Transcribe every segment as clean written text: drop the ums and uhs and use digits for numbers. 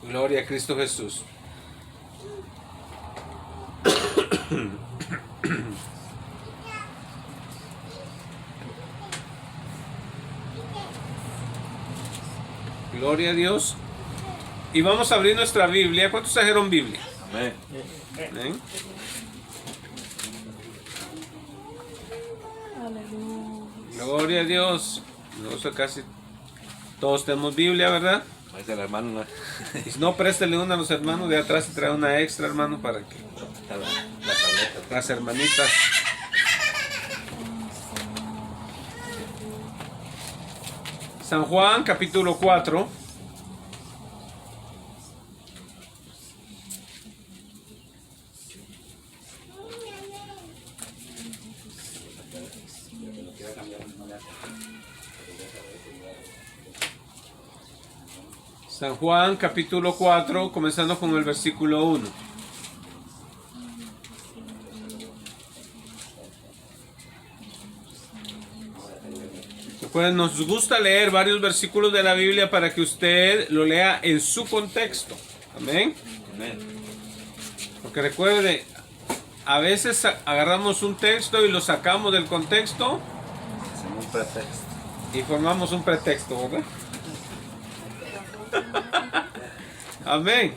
Gloria a Cristo Jesús. Gloria a Dios. Y vamos a abrir nuestra Biblia. ¿Cuántos trajeron Biblia? Amén. Amén. Gloria a Dios. Nosotros casi todos tenemos Biblia, ¿verdad? Ahí está el hermano, ¿no? Y si no, préstele una a los hermanos de atrás y trae una extra, hermano, para que Está la tableta. las hermanitas. San Juan, capítulo 4. San Juan, capítulo 4, comenzando con el versículo 1. Pues nos gusta leer varios versículos de la Biblia para que usted lo lea en su contexto. Amén. Amén. Porque recuerde, a veces agarramos un texto y lo sacamos del contexto Hacemos un pretexto. y formamos un pretexto, ¿verdad? Amén.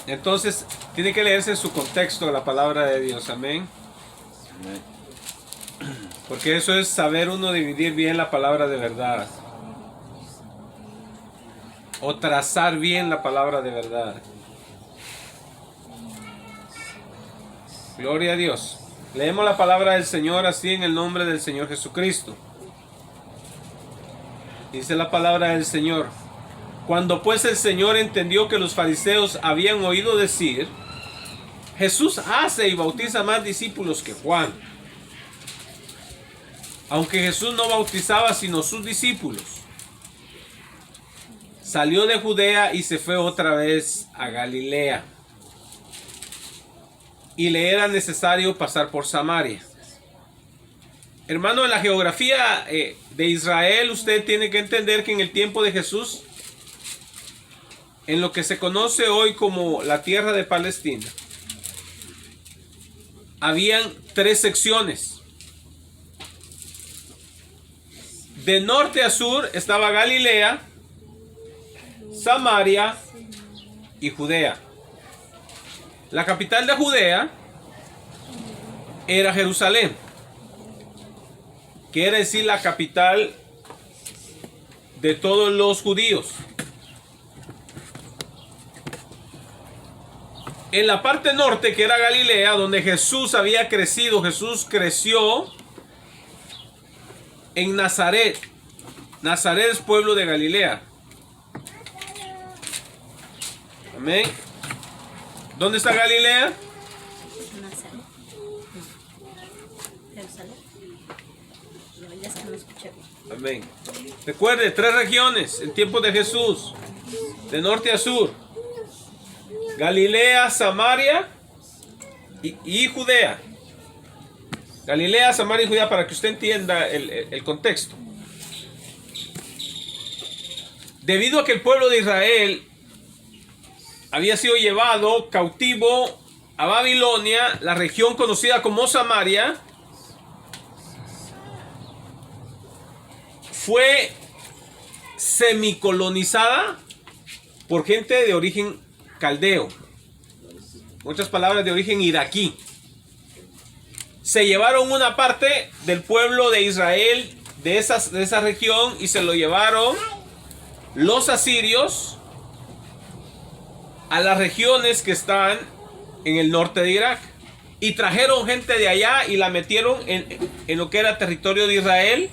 Entonces, tiene que leerse en su contexto la palabra de Dios. Amén. Amén. Porque eso es saber uno dividir bien la palabra de verdad. O trazar bien la palabra de verdad. Gloria a Dios. Leemos la palabra del Señor así en el nombre del Señor Jesucristo. Dice la palabra del Señor: cuando pues el Señor entendió que los fariseos habían oído decir: Jesús hace y bautiza más discípulos que Juan. Aunque Jesús no bautizaba sino sus discípulos, salió de Judea y se fue otra vez a Galilea. Y le era necesario pasar por Samaria. Hermano, en la geografía de Israel, usted tiene que entender que en el tiempo de Jesús, en lo que se conoce hoy como la tierra de Palestina, habían 3 secciones. De norte a sur estaba Galilea, Samaria y Judea. La capital de Judea era Jerusalén, que era decir la capital de todos los judíos. En la parte norte, que era Galilea, donde Jesús había crecido, Jesús creció en Nazaret. Nazaret es pueblo de Galilea. Amén. ¿Dónde está Galilea? Nazaret. Jerusalén. No, ya es que no escuché. Amén. Recuerde, 3 regiones en tiempo de Jesús, de norte a sur: Galilea, Samaria y Judea. Galilea, Samaria y Judea, para que usted entienda el contexto. Debido a que el pueblo de Israel había sido llevado cautivo a Babilonia, la región conocida como Samaria fue semicolonizada por gente de origen caldeo. Muchas palabras de origen iraquí. Se llevaron una parte del pueblo de Israel de esa región y se lo llevaron los asirios a las regiones que están en el norte de Irak. Y trajeron gente de allá y la metieron en lo que era territorio de Israel,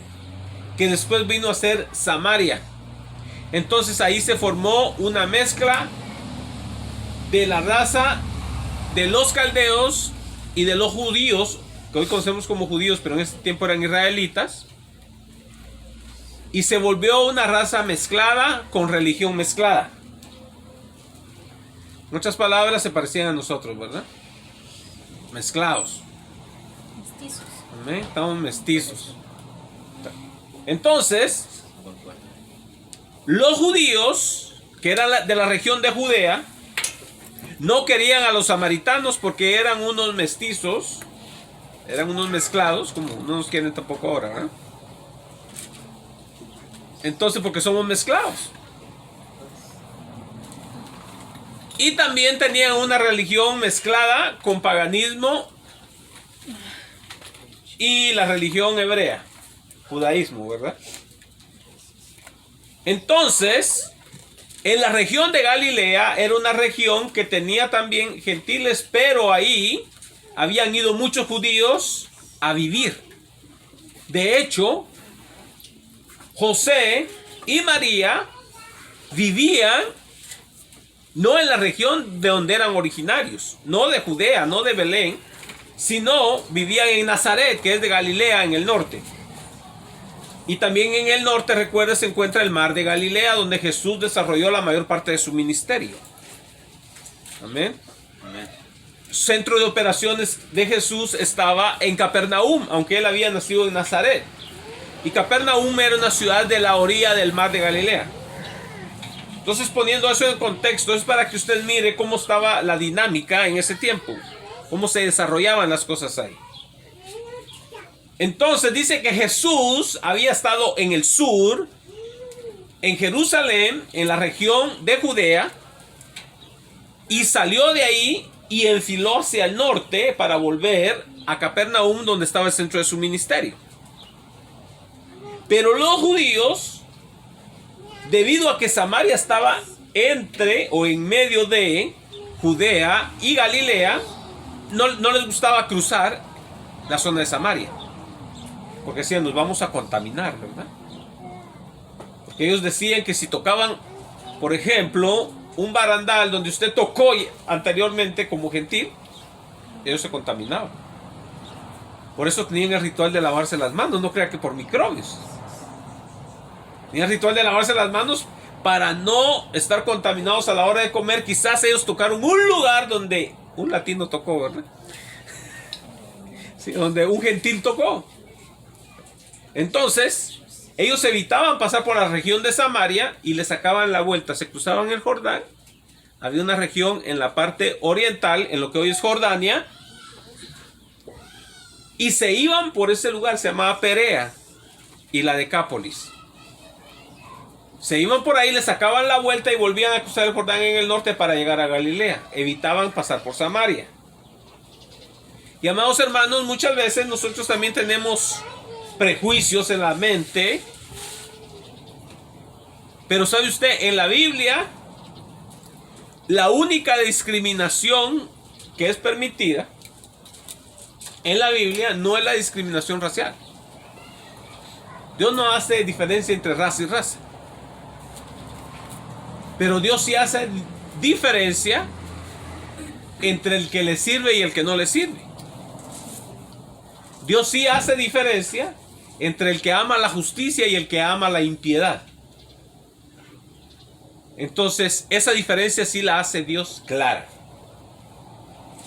que después vino a ser Samaria. Entonces ahí se formó una mezcla de la raza de los caldeos y de los judíos, que hoy conocemos como judíos, pero en ese tiempo eran israelitas, y se volvió una raza mezclada con religión mezclada. Muchas palabras se parecían a nosotros, ¿verdad? Mezclados. Mestizos. Amén. Estamos mestizos. Entonces, Los judíos, que eran de la región de Judea, no querían a los samaritanos porque eran unos mestizos, eran unos mezclados, como no nos quieren tampoco ahora, ¿verdad? Entonces, porque somos mezclados. Y también tenían una religión mezclada con paganismo y la religión hebrea, judaísmo, ¿verdad? Entonces, en la región de Galilea era una región que tenía también gentiles, pero ahí habían ido muchos judíos a vivir. De hecho, José y María vivían no en la región de donde eran originarios, no de Judea, no de Belén, sino vivían en Nazaret, que es de Galilea, en el norte. Y también en el norte, recuerda, se encuentra el mar de Galilea, donde Jesús desarrolló la mayor parte de su ministerio. Amén. Amén. Centro de operaciones de Jesús estaba en Capernaum, aunque él había nacido en Nazaret. Y Capernaum era una ciudad de la orilla del mar de Galilea. Entonces, poniendo eso en contexto, es para que usted mire cómo estaba la dinámica en ese tiempo, cómo se desarrollaban las cosas ahí. Entonces dice que Jesús había estado en el sur, en Jerusalén, en la región de Judea, y salió de ahí y enfiló hacia el norte para volver a Capernaum, donde estaba el centro de su ministerio. Pero los judíos, debido a que Samaria estaba entre o en medio de Judea y Galilea, no les gustaba cruzar la zona de Samaria. Porque decían, nos vamos a contaminar, ¿verdad? Porque ellos decían que si tocaban, por ejemplo, un barandal donde usted tocó anteriormente como gentil, ellos se contaminaban. Por eso tenían el ritual de lavarse las manos, no crea que por microbios. Tenían el ritual de lavarse las manos para no estar contaminados a la hora de comer. Quizás ellos tocaron un lugar donde un latino tocó, ¿verdad? Sí, donde un gentil tocó. Entonces, ellos evitaban pasar por la región de Samaria y le sacaban la vuelta. Se cruzaban el Jordán. Había una región en la parte oriental, en lo que hoy es Jordania. Y se iban por ese lugar, se llamaba Perea y la Decápolis. Se iban por ahí, le sacaban la vuelta y volvían a cruzar el Jordán en el norte para llegar a Galilea. Evitaban pasar por Samaria. Y amados hermanos, muchas veces nosotros también tenemos prejuicios en la mente. Pero sabe usted, en la Biblia, la única discriminación que es permitida en la Biblia no es la discriminación racial. Dios no hace diferencia entre raza y raza. Pero Dios sí hace diferencia entre el que le sirve y el que no le sirve. Dios sí hace diferencia entre el que ama la justicia y el que ama la impiedad. Entonces, esa diferencia sí la hace Dios clara.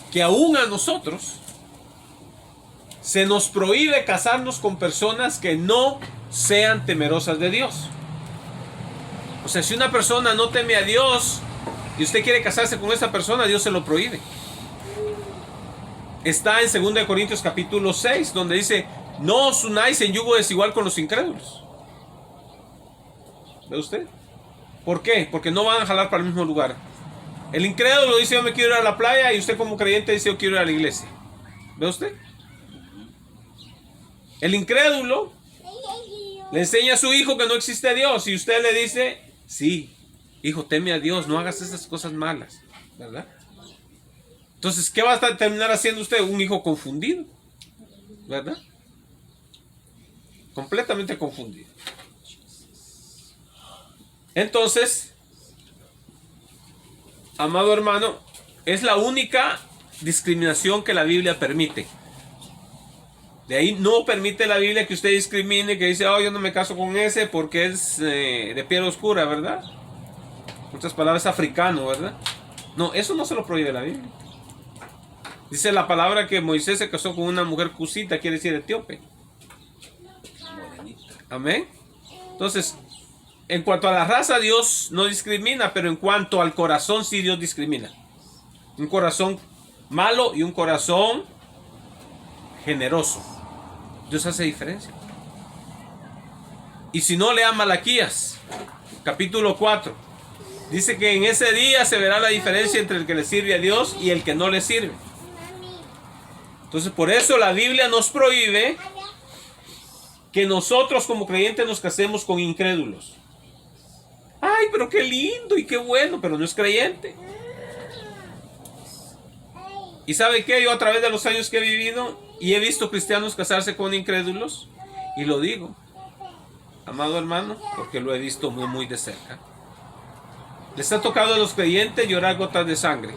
Que aún a nosotros se nos prohíbe casarnos con personas que no sean temerosas de Dios. O sea, si una persona no teme a Dios y usted quiere casarse con esa persona, Dios se lo prohíbe. Está en 2 Corintios capítulo 6, donde dice, no os unáis en yugo desigual con los incrédulos. ¿Ve usted? ¿Por qué? Porque no van a jalar para el mismo lugar. El incrédulo dice, yo me quiero ir a la playa, y usted como creyente dice, yo quiero ir a la iglesia. ¿Ve usted? El incrédulo le enseña a su hijo que no existe Dios, y usted le dice, sí, hijo, teme a Dios, no hagas esas cosas malas, ¿verdad? Entonces, ¿qué va a terminar haciendo usted? Un hijo confundido, ¿verdad? Completamente confundido. Entonces, amado hermano, es la única discriminación que la Biblia permite. De ahí no permite la Biblia que usted discrimine, que dice, oh, yo no me caso con ese porque es de piel oscura, ¿verdad? En otras palabras, africano, ¿verdad? No, eso no se lo prohíbe la Biblia. Dice la palabra que Moisés se casó con una mujer cusita, quiere decir etíope. Amén. Entonces, en cuanto a la raza, Dios no discrimina, pero en cuanto al corazón, sí Dios discrimina. Un corazón malo y un corazón generoso. Dios hace diferencia. Y si no, lea Malaquías, capítulo 4. Dice que en ese día se verá la diferencia entre el que le sirve a Dios y el que no le sirve. Entonces, por eso la Biblia nos prohíbe que nosotros como creyentes nos casemos con incrédulos. Ay, pero qué lindo y qué bueno, pero no es creyente. ¿Y sabe qué? Yo a través de los años que he vivido y he visto cristianos casarse con incrédulos, y lo digo, amado hermano, porque lo he visto muy, muy de cerca. Les ha tocado a los creyentes llorar gotas de sangre.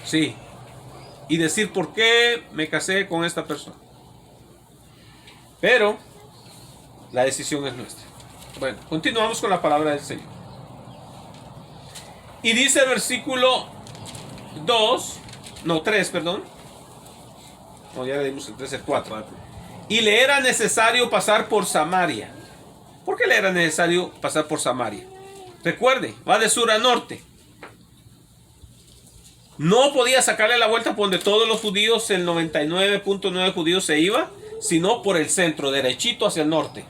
Sí. Y decir, ¿por qué me casé con esta persona? Pero la decisión es nuestra. Bueno, continuamos con la palabra del Señor. Y dice el versículo 3, perdón. No, ya le dimos el 3, el 4. Y le era necesario pasar por Samaria. ¿Por qué le era necesario pasar por Samaria? Recuerde, va de sur a norte. No podía sacarle la vuelta por donde todos los judíos, el 99.9 judíos se iba, sino por el centro, derechito hacia el norte.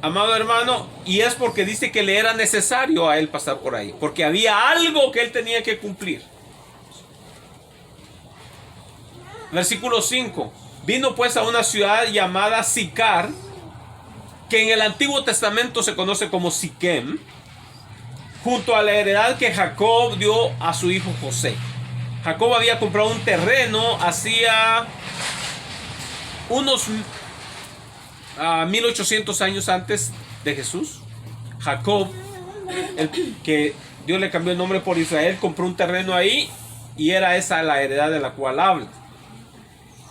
Amado hermano, y es porque dice que le era necesario a él pasar por ahí, porque había algo que él tenía que cumplir. Versículo 5. Vino pues a una ciudad llamada Sicar, que en el Antiguo Testamento se conoce como Siquem, junto a la heredad que Jacob dio a su hijo José. Jacob había comprado un terreno hacía unos 1800 años antes de Jesús. Jacob, el que Dios le cambió el nombre por Israel, compró un terreno ahí y era esa la heredad de la cual habla.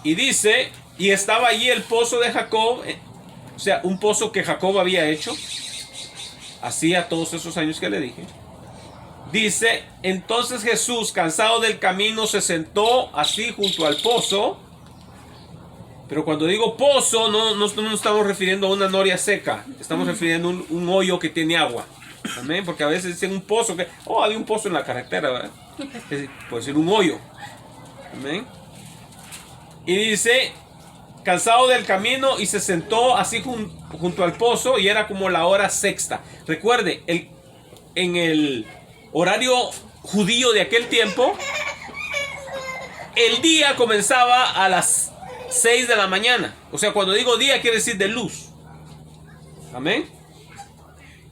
Y dice, y estaba allí el pozo de Jacob, o sea, un pozo que Jacob había hecho hacía todos esos años que le dije. Dice, entonces Jesús, cansado del camino, se sentó así junto al pozo. Pero cuando digo pozo, no nos estamos refiriendo a una noria seca. Estamos refiriendo a un hoyo que tiene agua. Amén. Porque a veces dicen un pozo que, había un pozo en la carretera, ¿verdad? Puede ser un hoyo. Amén. Y dice, cansado del camino, y se sentó así junto al pozo, y era como la hora sexta. Recuerde, en el horario judío de aquel tiempo, el día comenzaba a las 6 de la mañana. O sea, cuando digo día quiere decir de luz. Amén.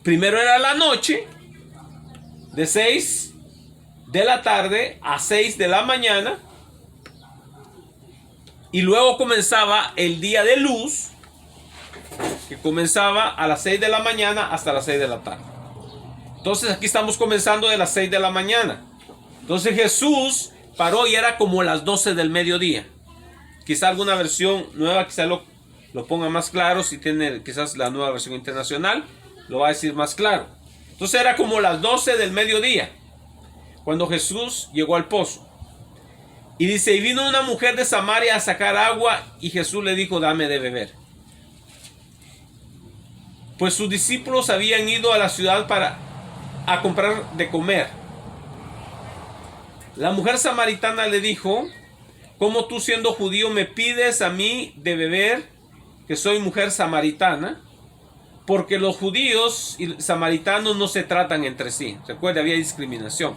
Primero era la noche, de 6 de la tarde a 6 de la mañana. Y luego comenzaba el día de luz, que comenzaba a las 6 de la mañana hasta las 6 de la tarde. Entonces aquí estamos comenzando de las 6 de la mañana. Entonces Jesús paró y era como las 12 del mediodía. Quizá alguna versión nueva, quizá lo ponga más claro. Si tiene quizás la nueva versión internacional, lo va a decir más claro. Entonces era como las 12 del mediodía, cuando Jesús llegó al pozo. Y dice, y vino una mujer de Samaria a sacar agua, y Jesús le dijo, dame de beber. Pues sus discípulos habían ido a la ciudad a comprar de comer. La mujer samaritana le dijo, ¿cómo tú siendo judío me pides a mí de beber, que soy mujer samaritana? Porque los judíos y samaritanos no se tratan entre sí. Recuerda, había discriminación.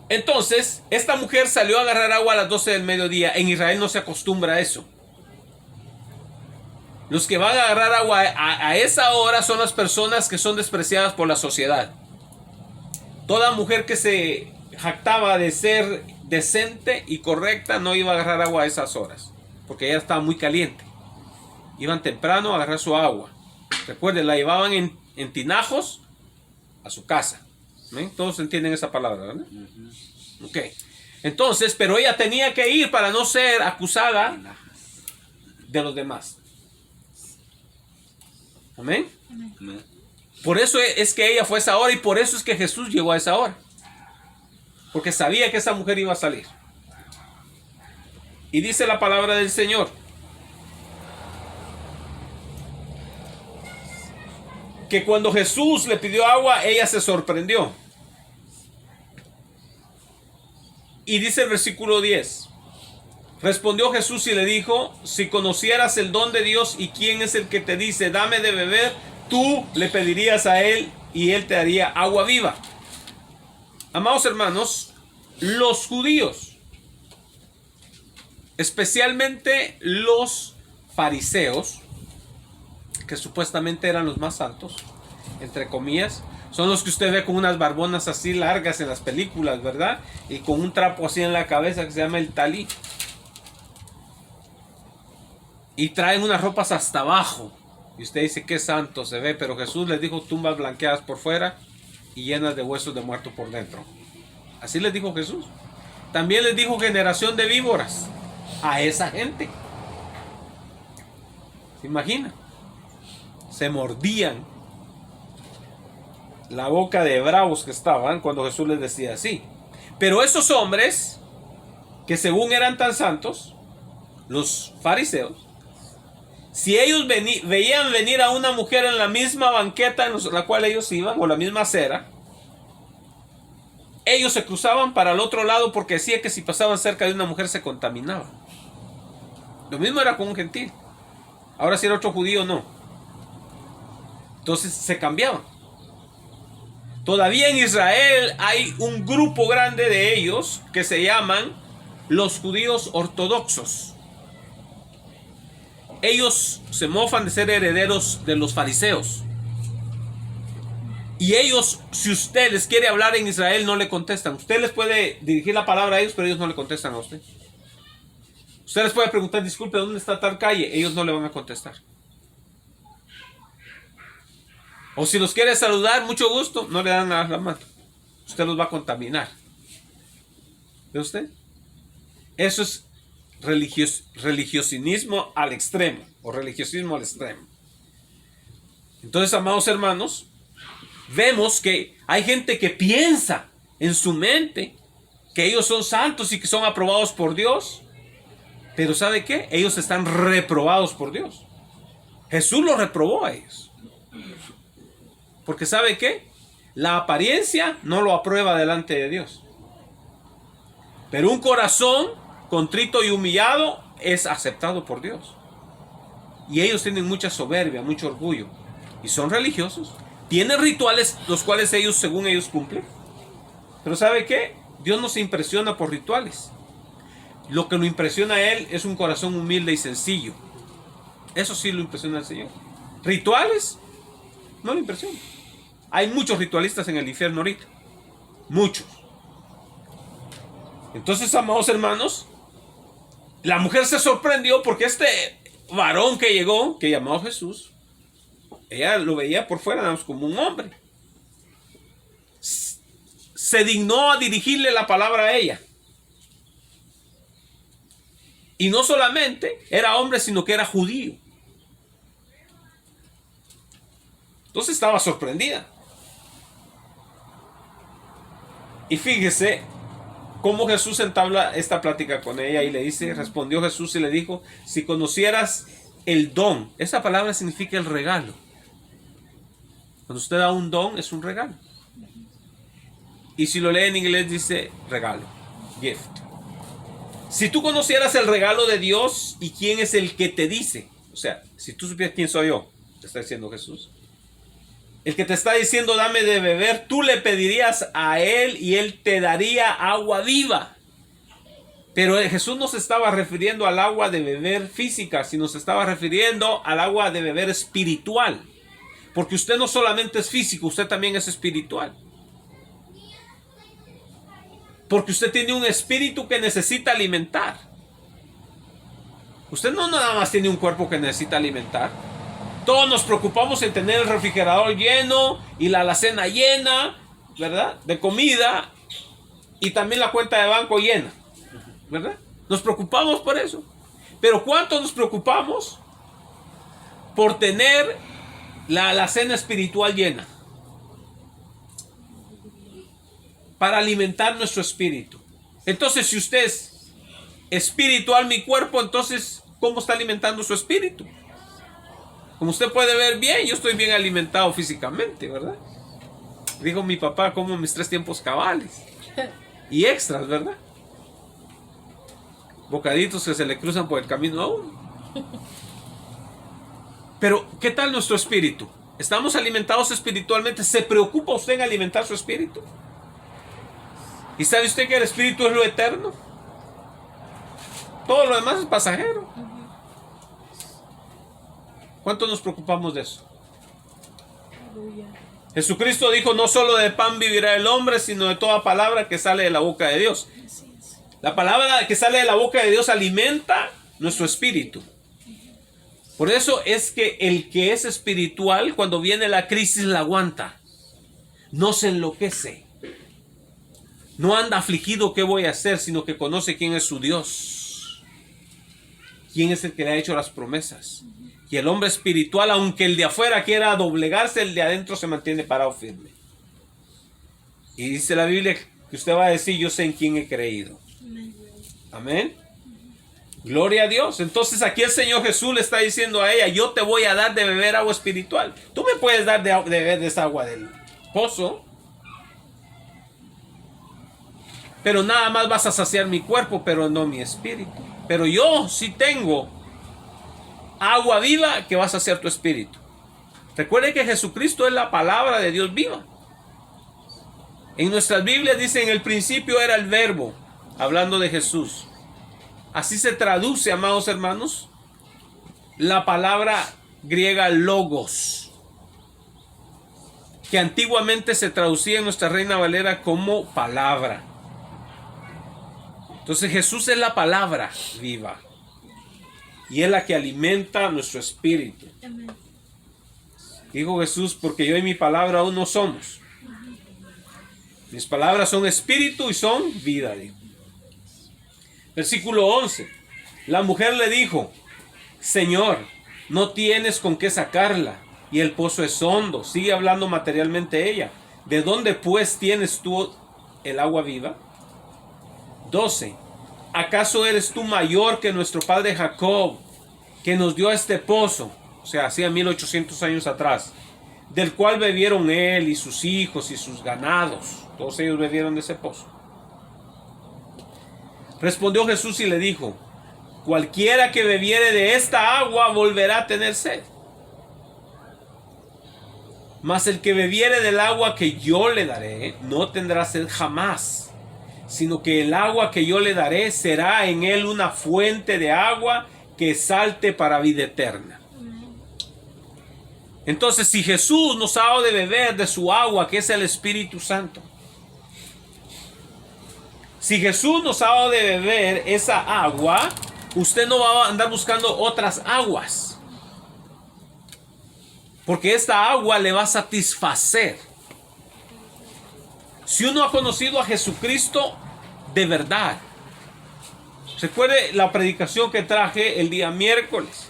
Entonces, esta mujer salió a agarrar agua a las 12 del mediodía. En Israel no se acostumbra a eso. Los que van a agarrar agua a esa hora son las personas que son despreciadas por la sociedad. Toda mujer que se jactaba de ser decente y correcta no iba a agarrar agua a esas horas, porque ella estaba muy caliente. Iban temprano a agarrar su agua. Recuerden, la llevaban en tinajos a su casa. ¿Ven? Todos entienden esa palabra, ¿verdad? Ok. Entonces, pero ella tenía que ir para no ser acusada de los demás. Amén. Amén. Por eso es que ella fue a esa hora, y por eso es que Jesús llegó a esa hora. Porque sabía que esa mujer iba a salir. Y dice la palabra del Señor. que cuando Jesús le pidió agua, ella se sorprendió. Y dice el versículo 10. Respondió Jesús y le dijo: si conocieras el don de Dios y quién es el que te dice, dame de beber, tú le pedirías a él y él te daría agua viva. Amados hermanos, los judíos, especialmente los fariseos, que supuestamente eran los más santos, entre comillas, son los que usted ve con unas barbonas así largas en las películas, ¿verdad? Y con un trapo así en la cabeza que se llama el talí. Y traen unas ropas hasta abajo. Y usted dice, qué santo se ve. Pero Jesús les dijo, tumbas blanqueadas por fuera y llenas de huesos de muerto por dentro. Así les dijo Jesús. También les dijo, generación de víboras, a esa gente. ¿Se imagina? Se mordían la boca de bravos que estaban cuando Jesús les decía así. Pero esos hombres, que según eran tan santos, los fariseos, si ellos veían venir a una mujer en la misma banqueta en la cual ellos iban, o la misma acera, ellos se cruzaban para el otro lado porque decía que si pasaban cerca de una mujer se contaminaban. Lo mismo era con un gentil. Ahora si era otro judío, no. Entonces se cambiaban. Todavía en Israel hay un grupo grande de ellos que se llaman los judíos ortodoxos. Ellos se mofan de ser herederos de los fariseos. Y ellos, si usted les quiere hablar en Israel, no le contestan. Usted les puede dirigir la palabra a ellos, pero ellos no le contestan a usted. Usted les puede preguntar, disculpe, ¿dónde está tal calle? Ellos no le van a contestar. O si los quiere saludar, mucho gusto, no le dan la mano. Usted los va a contaminar. ¿Ve usted? Eso es religiosismo al extremo, o religiosismo al extremo. Entonces, amados hermanos, vemos que hay gente que piensa en su mente que ellos son santos y que son aprobados por Dios. Pero ¿sabe qué? Ellos están reprobados por Dios. Jesús los reprobó a ellos. Porque ¿sabe qué? La apariencia no lo aprueba delante de Dios. Pero un corazón contrito y humillado es aceptado por Dios. Y ellos tienen mucha soberbia, mucho orgullo. Y son religiosos. Tienen rituales los cuales ellos, según ellos, cumplen. Pero ¿sabe qué? Dios no se impresiona por rituales. Lo que lo impresiona a Él es un corazón humilde y sencillo. Eso sí lo impresiona al Señor. Rituales no lo impresiona. Hay muchos ritualistas en el infierno ahorita. Muchos. Entonces, amados hermanos, la mujer se sorprendió porque este varón que llegó, que llamó Jesús, ella lo veía por fuera nada más como un hombre. Se dignó a dirigirle la palabra a ella. Y no solamente era hombre, sino que era judío. Entonces estaba sorprendida. Y fíjese cómo Jesús entabla esta plática con ella y le dice, respondió Jesús y le dijo, si conocieras el don, esa palabra significa el regalo. Cuando usted da un don, es un regalo. Y si lo lee en inglés, dice regalo, gift. Si tú conocieras el regalo de Dios y quién es el que te dice, o sea, si tú supieras quién soy yo, te está diciendo Jesús. El que te está diciendo dame de beber, tú le pedirías a él y él te daría agua viva. Pero Jesús no se estaba refiriendo al agua de beber física, sino se estaba refiriendo al agua de beber espiritual. Porque usted no solamente es físico, usted también es espiritual. Porque usted tiene un espíritu que necesita alimentar. Usted no nada más tiene un cuerpo que necesita alimentar. Todos nos preocupamos en tener el refrigerador lleno y la alacena llena, ¿verdad? De comida y también la cuenta de banco llena, ¿verdad? Nos preocupamos por eso. Pero ¿cuánto nos preocupamos por tener la alacena espiritual llena? Para alimentar nuestro espíritu. Entonces, si usted es espiritual, mi cuerpo, entonces, ¿cómo está alimentando su espíritu? Como usted puede ver bien, yo estoy bien alimentado físicamente, ¿verdad? Dijo mi papá, como mis 3 tiempos cabales. Y extras, ¿verdad? Bocaditos que se le cruzan por el camino a uno. Pero, ¿qué tal nuestro espíritu? ¿Estamos alimentados espiritualmente? ¿Se preocupa usted en alimentar su espíritu? ¿Y sabe usted que el espíritu es lo eterno? Todo lo demás es pasajero. ¿Cuánto nos preocupamos de eso? Jesucristo dijo, no solo de pan vivirá el hombre, sino de toda palabra que sale de la boca de Dios. La palabra que sale de la boca de Dios alimenta nuestro espíritu. Por eso es que el que es espiritual, cuando viene la crisis, la aguanta. No se enloquece. No anda afligido, ¿qué voy a hacer? Sino que conoce quién es su Dios. Quién es el que le ha hecho las promesas. Y el hombre espiritual, aunque el de afuera quiera doblegarse, el de adentro se mantiene parado firme. Y dice la Biblia que usted va a decir, yo sé en quién he creído. Amén. Gloria a Dios. Entonces aquí el Señor Jesús le está diciendo a ella, yo te voy a dar de beber agua espiritual. Tú me puedes dar de beber de esa agua del pozo, pero nada más vas a saciar mi cuerpo, pero no mi espíritu. Pero yo sí tengo agua viva que va a saciar tu espíritu. Recuerde que Jesucristo es la palabra de Dios viva. En nuestras Biblias dice, en el principio era el verbo, hablando de Jesús. Así se traduce, amados hermanos, la palabra griega logos, que antiguamente se traducía en nuestra Reina Valera como palabra. Entonces Jesús es la palabra viva y es la que alimenta nuestro espíritu. Dijo Jesús, porque yo y mi palabra uno somos. Mis palabras son espíritu y son vida, dijo. Versículo 11. La mujer le dijo, Señor, no tienes con qué sacarla y el pozo es hondo. Sigue hablando materialmente ella. ¿De dónde pues tienes tú el agua viva? 12. ¿Acaso eres tú mayor que nuestro padre Jacob, que nos dio este pozo? O sea, hacía 1800 años atrás, del cual bebieron él y sus hijos y sus ganados. Todos ellos bebieron de ese pozo. Respondió Jesús y le dijo, cualquiera que bebiere de esta agua volverá a tener sed. Mas el que bebiere del agua que yo le daré, no tendrá sed jamás, sino que el agua que yo le daré será en él una fuente de agua que salte para vida eterna. Entonces, si Jesús nos ha dado de beber de su agua, que es el Espíritu Santo, si Jesús nos ha dado de beber esa agua, usted no va a andar buscando otras aguas, porque esta agua le va a satisfacer. Si uno ha conocido a Jesucristo de verdad, recuerde la predicación que traje el día miércoles.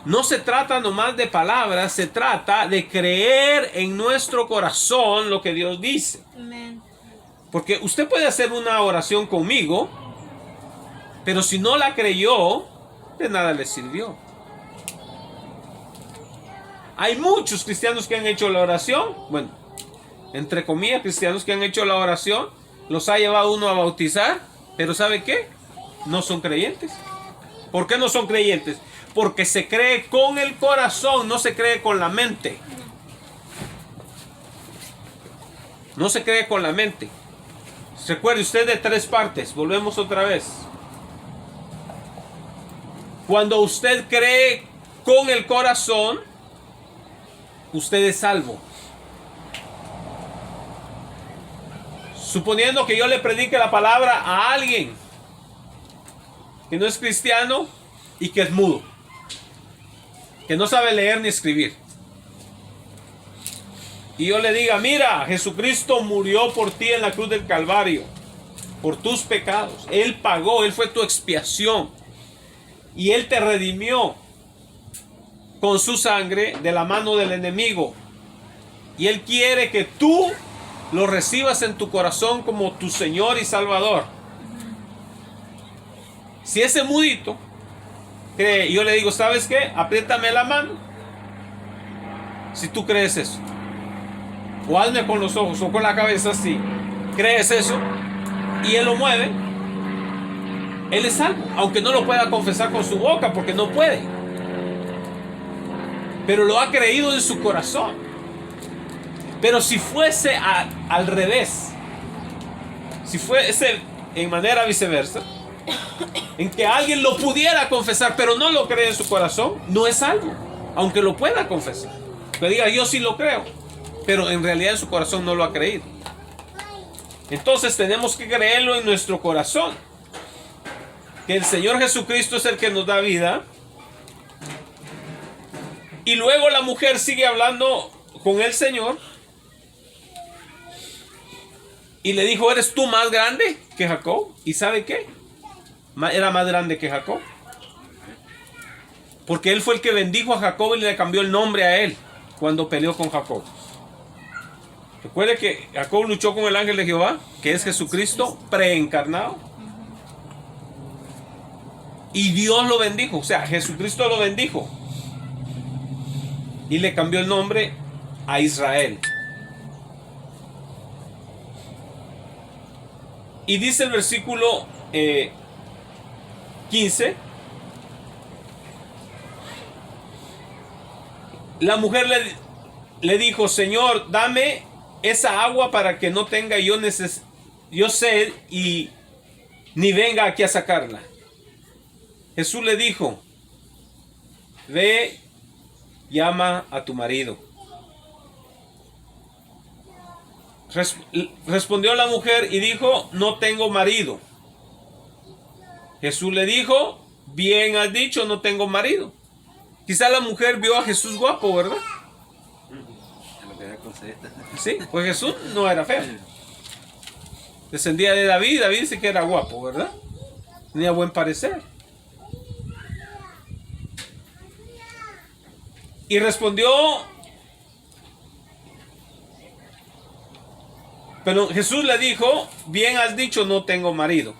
No se trata nomás de palabras, se trata de creer en nuestro corazón lo que Dios dice. Amén. Porque usted puede hacer una oración conmigo, pero si no la creyó, de nada le sirvió. Hay muchos cristianos que han hecho la oración, bueno, entre comillas, cristianos que han hecho la oración, los ha llevado uno a bautizar, pero ¿sabe qué? No son creyentes. ¿Por qué no son creyentes? Porque se cree con el corazón, no se cree con la mente. No se cree con la mente. Recuerde usted de 3 partes. Volvemos otra vez. Cuando usted cree con el corazón, usted es salvo. Suponiendo que yo le predique la palabra a alguien que no es cristiano y que es mudo, que no sabe leer ni escribir, y yo le diga, mira, Jesucristo murió por ti en la cruz del Calvario, por tus pecados. Él pagó, Él fue tu expiación. Y Él te redimió con su sangre de la mano del enemigo. Y Él quiere que tú lo recibas en tu corazón como tu Señor y Salvador. Si ese mudito cree, yo le digo, ¿sabes qué? Apriétame la mano. Si tú crees eso. O hazme con los ojos o con la cabeza si crees eso. Y él lo mueve. Él es salvo. Aunque no lo pueda confesar con su boca porque no puede. Pero lo ha creído en su corazón. Pero si fuese al revés. Si fuese en manera viceversa. En que alguien lo pudiera confesar pero no lo cree en su corazón, no es salvo, aunque lo pueda confesar, que diga yo sí lo creo, pero en realidad en su corazón no lo ha creído. Entonces tenemos que creerlo en nuestro corazón, que el Señor Jesucristo es el que nos da vida. Y luego la mujer sigue hablando con el Señor y le dijo, ¿eres tú más grande que Jacob? ¿Y sabe qué? Era más grande que Jacob, porque él fue el que bendijo a Jacob y le cambió el nombre a él cuando peleó con Jacob. Recuerde que Jacob luchó con el ángel de Jehová, que es Jesucristo preencarnado, y Dios lo bendijo, o sea, Jesucristo lo bendijo y le cambió el nombre a Israel. Y dice el versículo 15, la mujer le dijo, Señor, dame esa agua para que no tenga yo sed y ni venga aquí a sacarla. Jesús le dijo, ve, llama a tu marido. Respondió la mujer y dijo, no tengo marido. Jesús le dijo, bien has dicho, no tengo marido. Quizá la mujer vio a Jesús guapo, ¿verdad? Sí, pues Jesús no era feo. Descendía de David, David dice que era guapo, ¿verdad? Tenía buen parecer. Y respondió, pero Jesús le dijo, bien has dicho, no tengo marido.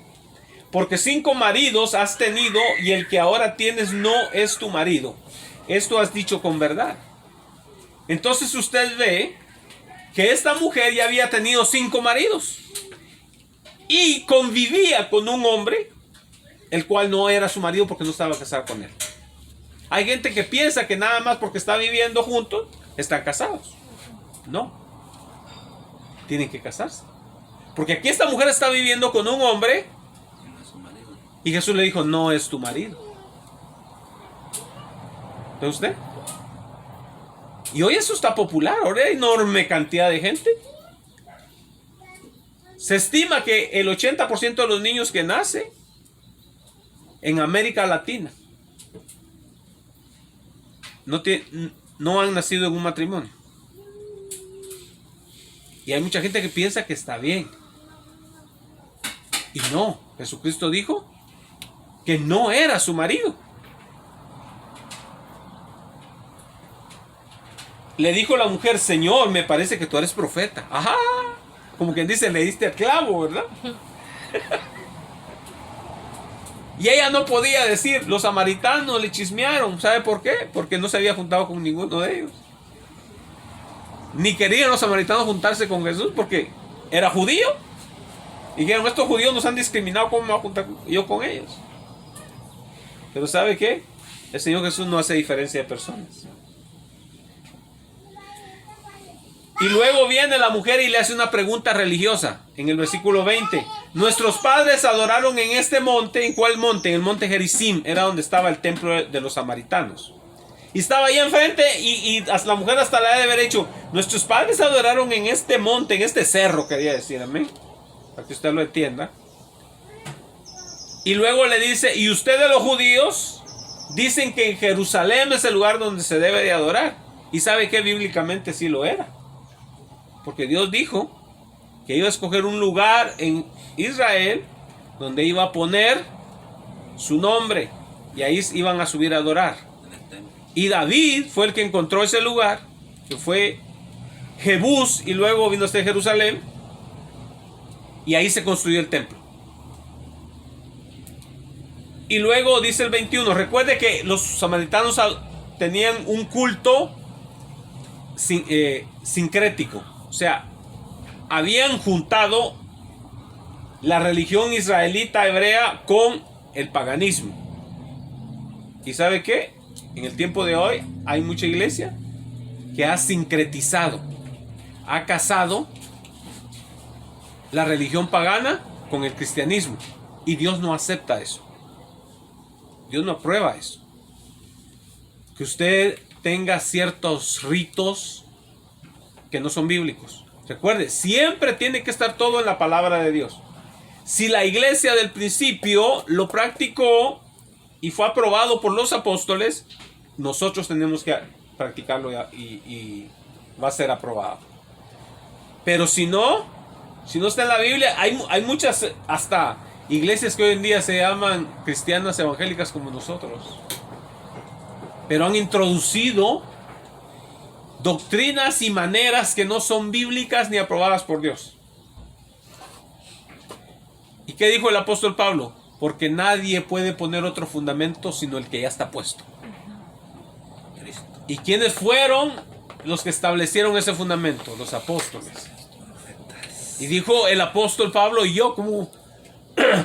Porque 5 maridos has tenido y el que ahora tienes no es tu marido. Esto has dicho con verdad. Entonces usted ve que esta mujer ya había tenido 5 maridos. Y convivía con un hombre, el cual no era su marido porque no estaba casado con él. Hay gente que piensa que nada más porque está viviendo juntos, están casados. No. Tienen que casarse. Porque aquí esta mujer está viviendo con un hombre. Y Jesús le dijo, no es tu marido. ¿Ve usted? Y hoy eso está popular. Ahora hay enorme cantidad de gente. Se estima que el 80% de los niños que nacen en América Latina no han nacido en un matrimonio. Y hay mucha gente que piensa que está bien. Y no, Jesucristo dijo que no era su marido. Le dijo la mujer, Señor, me parece que tú eres profeta. Ajá, como quien dice, le diste al clavo, ¿verdad? Y ella no podía decir, los samaritanos le chismearon. ¿Sabe por qué? Porque no se había juntado con ninguno de ellos. Ni querían los samaritanos juntarse con Jesús porque era judío. Y dijeron, estos judíos nos han discriminado, ¿cómo me voy a juntar yo con ellos? Pero ¿sabe qué? El Señor Jesús no hace diferencia de personas. Y luego viene la mujer y le hace una pregunta religiosa. En el versículo 20. Nuestros padres adoraron en este monte. ¿En cuál monte? En el monte Gerizim. Era donde estaba el templo de los samaritanos. Y estaba ahí enfrente y la mujer hasta la de haber hecho. Nuestros padres adoraron en este monte, en este cerro, quería decir, amén. Para que usted lo entienda. Y luego le dice, y ustedes los judíos dicen que en Jerusalén es el lugar donde se debe de adorar. Y sabe que bíblicamente sí lo era. Porque Dios dijo que iba a escoger un lugar en Israel donde iba a poner su nombre. Y ahí iban a subir a adorar. Y David fue el que encontró ese lugar, que fue Jebús, y luego vino hasta Jerusalén. Y ahí se construyó el templo. Y luego dice el 21, recuerde que los samaritanos tenían un culto sincrético. O sea, habían juntado la religión israelita hebrea con el paganismo. ¿Y sabe qué? En el tiempo de hoy hay mucha iglesia que ha sincretizado, ha casado la religión pagana con el cristianismo. Y Dios no acepta eso. Dios no aprueba eso. Que usted tenga ciertos ritos que no son bíblicos. Recuerde, siempre tiene que estar todo en la palabra de Dios. Si la iglesia del principio lo practicó y fue aprobado por los apóstoles, nosotros tenemos que practicarlo y va a ser aprobado. Pero si no está en la Biblia, hay muchas hasta iglesias que hoy en día se llaman cristianas evangélicas como nosotros, pero han introducido doctrinas y maneras que no son bíblicas ni aprobadas por Dios. ¿Y qué dijo el apóstol Pablo? Porque nadie puede poner otro fundamento sino el que ya está puesto. ¿Y quiénes fueron los que establecieron ese fundamento? Los apóstoles. Y dijo el apóstol Pablo, y yo como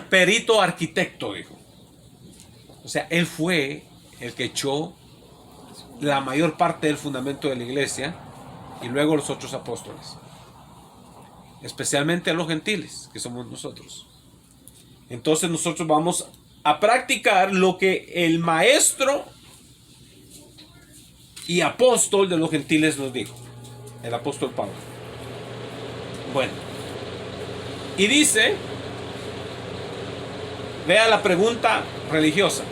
perito arquitecto, dijo. O sea, él fue el que echó la mayor parte del fundamento de la iglesia, y luego los otros apóstoles, especialmente a los gentiles, que somos nosotros. Entonces nosotros vamos a practicar lo que el maestro y apóstol de los gentiles nos dijo, el apóstol Pablo. Bueno, y dice, vea la pregunta religiosa.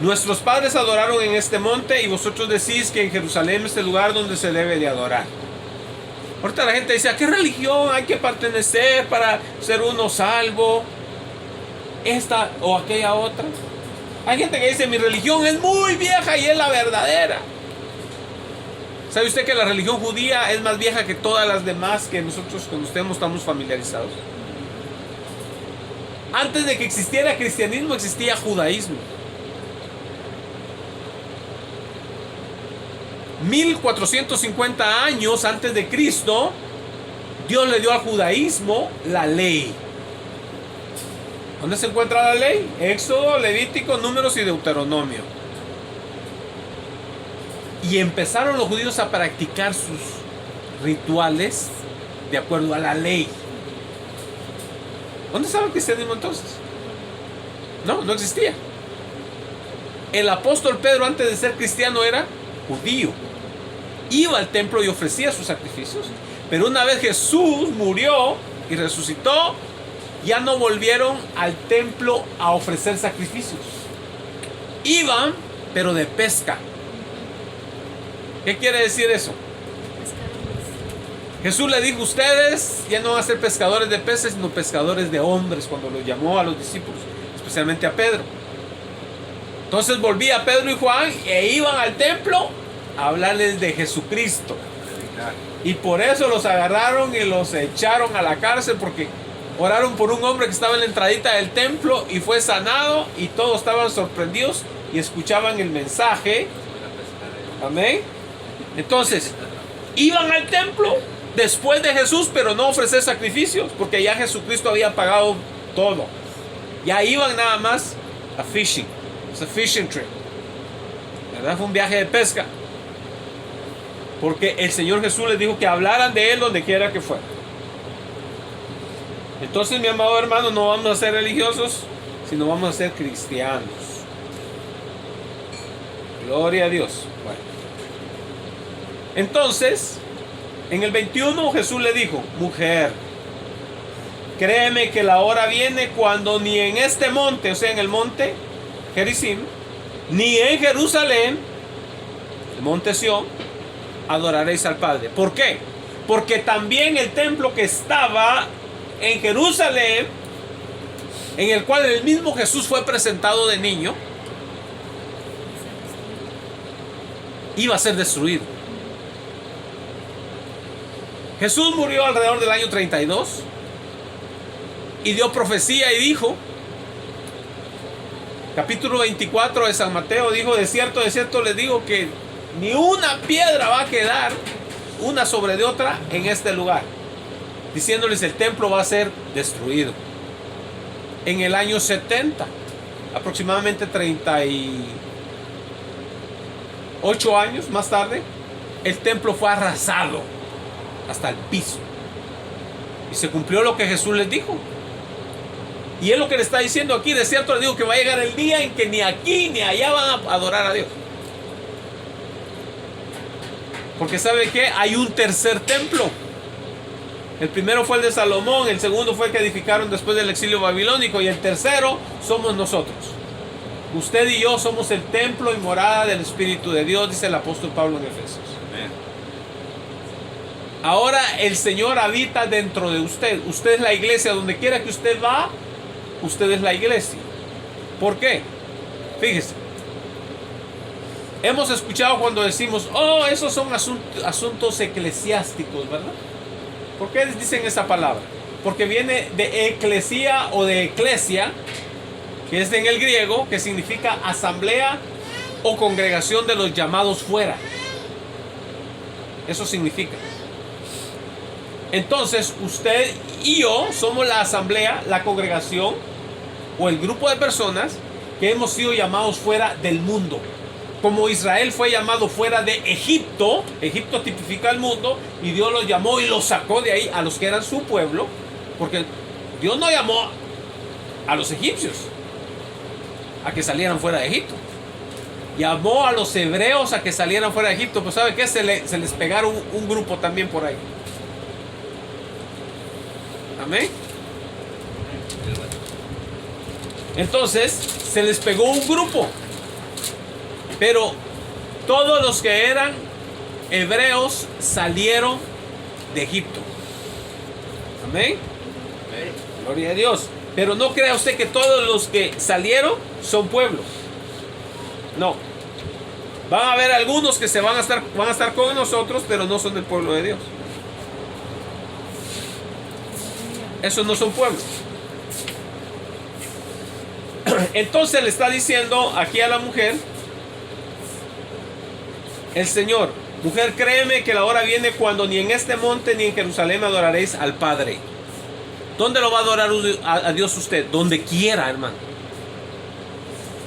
Nuestros padres adoraron en este monte y vosotros decís que en Jerusalén es el lugar donde se debe de adorar. Ahorita la gente dice, ¿a qué religión hay que pertenecer para ser uno salvo? Esta o aquella otra. Hay gente que dice, mi religión es muy vieja y es la verdadera. ¿Sabe usted que la religión judía es más vieja que todas las demás que nosotros con usted estamos familiarizados? Antes de que existiera cristianismo existía judaísmo. 1450 años antes de Cristo, Dios le dio al judaísmo la ley. ¿Dónde se encuentra la ley? Éxodo, Levítico, Números y Deuteronomio. Y empezaron los judíos a practicar sus rituales de acuerdo a la ley. ¿Dónde estaba el cristianismo entonces? No existía. El apóstol Pedro, antes de ser cristiano, era judío. Iba al templo y ofrecía sus sacrificios. Pero una vez Jesús murió y resucitó, ya no volvieron al templo a ofrecer sacrificios. Iban, pero de pesca. ¿Qué quiere decir eso? Jesús le dijo, ustedes ya no van a ser pescadores de peces, sino pescadores de hombres, cuando los llamó a los discípulos, especialmente a Pedro. Entonces volvía Pedro y Juan e iban al templo a hablarles de Jesucristo. Y por eso los agarraron y los echaron a la cárcel, porque oraron por un hombre que estaba en la entradita del templo y fue sanado, y todos estaban sorprendidos y escuchaban el mensaje. Amén. Entonces, iban al templo después de Jesús, pero no ofrecer sacrificios, porque ya Jesucristo había pagado todo. Ya iban nada más a fishing. Es a fishing trip. ¿Verdad? Fue un viaje de pesca. Porque el Señor Jesús les dijo que hablaran de Él donde quiera que fuera. Entonces, mi amado hermano, no vamos a ser religiosos, sino vamos a ser cristianos. Gloria a Dios. Bueno. Entonces, en el 21 Jesús le dijo, mujer, créeme que la hora viene cuando ni en este monte, o sea, en el monte Gerizim, ni en Jerusalén, el monte Sión, adoraréis al Padre. ¿Por qué? Porque también el templo que estaba en Jerusalén, en el cual el mismo Jesús fue presentado de niño, iba a ser destruido. Jesús murió alrededor del año 32 y dio profecía y dijo Capítulo 24 de San Mateo dijo, de cierto les digo que ni una piedra va a quedar una sobre de otra en este lugar. Diciéndoles, el templo va a ser destruido. En el año 70, aproximadamente 38 años más tarde, el templo fue arrasado hasta el piso. Y se cumplió lo que Jesús les dijo. Y es lo que le está diciendo aquí. De cierto les digo que va a llegar el día en que ni aquí ni allá van a adorar a Dios. Porque ¿sabe qué? Hay un tercer templo. El primero fue el de Salomón, el segundo fue el que edificaron después del exilio babilónico, y el tercero somos nosotros. Usted y yo somos el templo y morada del Espíritu de Dios, dice el apóstol Pablo en Efesios. Amén. Ahora el Señor habita dentro de usted. Usted es la iglesia. Donde quiera que usted va, usted es la iglesia. ¿Por qué? Fíjese. Hemos escuchado cuando decimos, oh, esos son asuntos eclesiásticos, ¿verdad? ¿Por qué dicen esa palabra? Porque viene de eclesía o de eclesia, que es en el griego, que significa asamblea o congregación de los llamados fuera. Eso significa. Entonces, usted y yo somos la asamblea, la congregación o el grupo de personas que hemos sido llamados fuera del mundo. Como Israel fue llamado fuera de Egipto, Egipto tipifica el mundo, y Dios los llamó y los sacó de ahí a los que eran su pueblo, porque Dios no llamó a los egipcios a que salieran fuera de Egipto. Llamó a los hebreos a que salieran fuera de Egipto, pues ¿sabe qué? Se les pegaron un grupo también por ahí. Amén. Entonces, se les pegó un grupo. Pero todos los que eran hebreos salieron de Egipto. Amén. Gloria a Dios. Pero no crea usted que todos los que salieron son pueblos. No. Van a haber algunos que van a estar con nosotros, pero no son del pueblo de Dios. Esos no son pueblos. Entonces le está diciendo aquí a la mujer, el Señor, mujer, créeme que la hora viene cuando ni en este monte ni en Jerusalén adoraréis al Padre. ¿Dónde lo va a adorar a Dios usted? Donde quiera, hermano.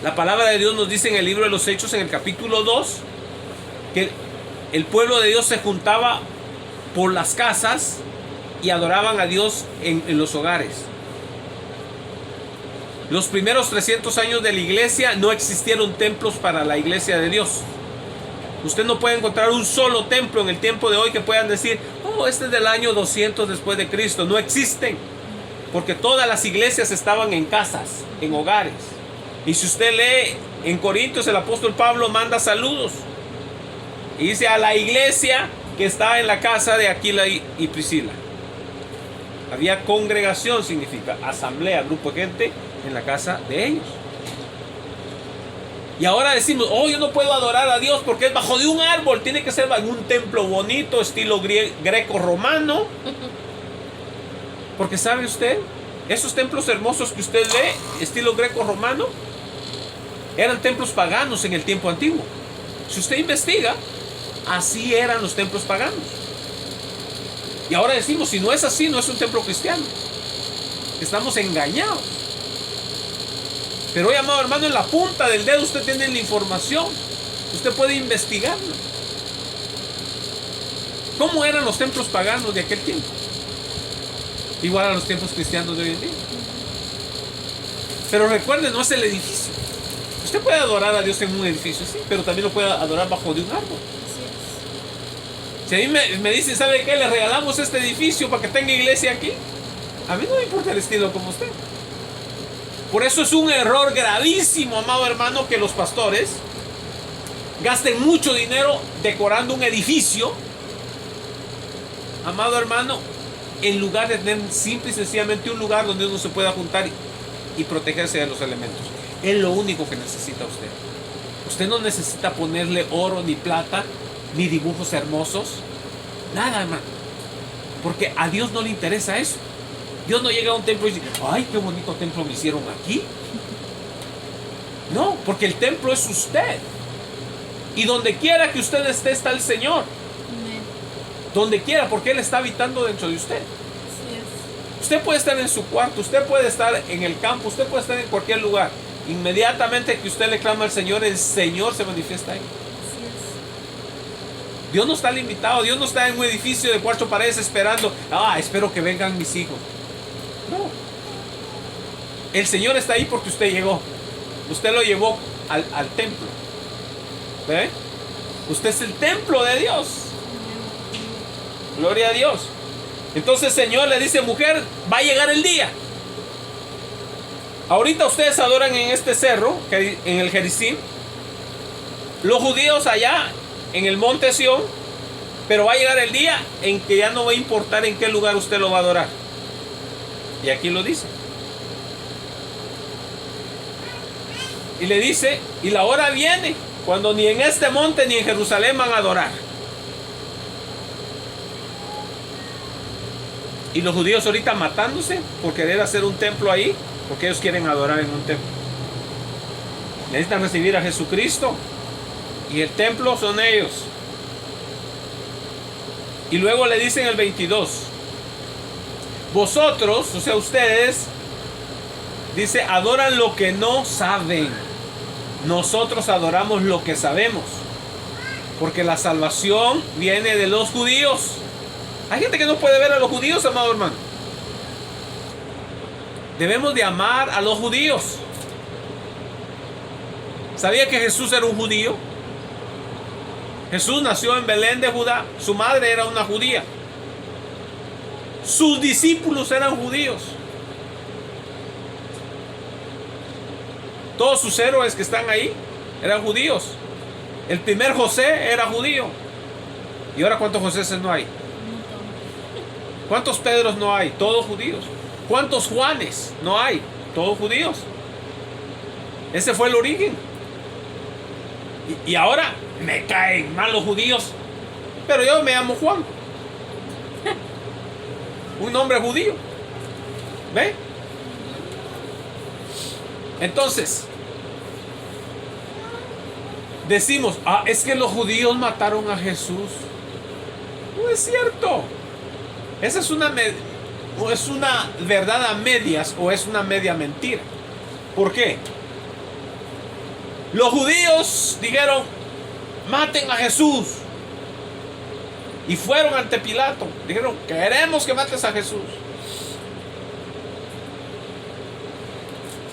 La palabra de Dios nos dice en el libro de los Hechos, en el capítulo 2, que el pueblo de Dios se juntaba por las casas y adoraban a Dios en los hogares. Los primeros 300 años de la iglesia no existieron templos para la iglesia de Dios. Usted no puede encontrar un solo templo en el tiempo de hoy que puedan decir, oh, este es del año 200 después de Cristo. No existen, porque todas las iglesias estaban en casas, en hogares. Y si usted lee en Corintios, el apóstol Pablo manda saludos y dice a la iglesia que está en la casa de Aquila y Priscila. Había congregación, significa asamblea, grupo de gente en la casa de ellos. Y ahora decimos, oh, yo no puedo adorar a Dios porque es bajo de un árbol, tiene que ser en un templo bonito, estilo greco-romano. Porque ¿sabe usted? Esos templos hermosos que usted ve, estilo greco-romano, eran templos paganos en el tiempo antiguo. Si usted investiga, así eran los templos paganos. Y ahora decimos, si no es así, no es un templo cristiano. Estamos engañados. Pero hoy, amado hermano, en la punta del dedo usted tiene la información. Usted puede investigarlo. ¿Cómo eran los templos paganos de aquel tiempo? Igual a los templos cristianos de hoy en día. Pero recuerde, no es el edificio. Usted puede adorar a Dios en un edificio, sí, pero también lo puede adorar bajo de un árbol. Si a mí me dicen, ¿sabe qué? Le regalamos este edificio para que tenga iglesia aquí. A mí no me importa el estilo como usted. Por eso es un error gravísimo, amado hermano, que los pastores gasten mucho dinero decorando un edificio, amado hermano, en lugar de tener simple y sencillamente un lugar donde uno se pueda juntar y protegerse de los elementos. Es lo único que necesita usted. Usted no necesita ponerle oro ni plata ni dibujos hermosos, nada, hermano, porque a Dios no le interesa eso. Dios no llega a un templo y dice, ay, qué bonito templo me hicieron aquí. No, porque el templo es usted. Y donde quiera que usted esté está el Señor. Amén. Donde quiera, porque Él está habitando dentro de usted. Así es. Usted puede estar en su cuarto, usted puede estar en el campo, usted puede estar en cualquier lugar. Inmediatamente que usted le clama al Señor, el Señor se manifiesta ahí. Así es. Dios no está limitado, Dios no está en un edificio de 4 paredes esperando, espero que vengan mis hijos. No. El Señor está ahí porque usted llegó. Usted lo llevó al templo. ¿Ve? Usted es el templo de Dios. Gloria a Dios. Entonces el Señor le dice, mujer, va a llegar el día. Ahorita ustedes adoran en este cerro, en el Gerizim. Los judíos allá en el monte Sión. Pero va a llegar el día en que ya no va a importar en qué lugar usted lo va a adorar. Y aquí lo dice. Y le dice, y la hora viene cuando ni en este monte ni en Jerusalén van a adorar. Y los judíos ahorita matándose por querer hacer un templo ahí, porque ellos quieren adorar en un templo. Necesitan recibir a Jesucristo y el templo son ellos. Y luego le dicen el 22, vosotros, o sea ustedes, dice, adoran lo que no saben. Nosotros adoramos lo que sabemos, porque la salvación viene de los judíos. Hay gente que no puede ver a los judíos, amado hermano. Debemos de amar a los judíos. ¿Sabía que Jesús era un judío? Jesús nació en Belén de Judá. Su madre era una judía. Sus discípulos eran judíos. Todos sus héroes que están ahí eran judíos. El primer José era judío. ¿Y ahora cuántos Joséses no hay? ¿Cuántos Pedros no hay? Todos judíos. ¿Cuántos Juanes no hay? Todos judíos. Ese fue el origen. Y ahora me caen mal los judíos. Pero yo me llamo Juan. Un nombre judío. ¿Ve? Entonces, decimos, es que los judíos mataron a Jesús. No es cierto. Esa es una verdad a medias o es una media mentira. ¿Por qué? Los judíos dijeron, maten a Jesús. Y fueron ante Pilato. Dijeron, queremos que mates a Jesús.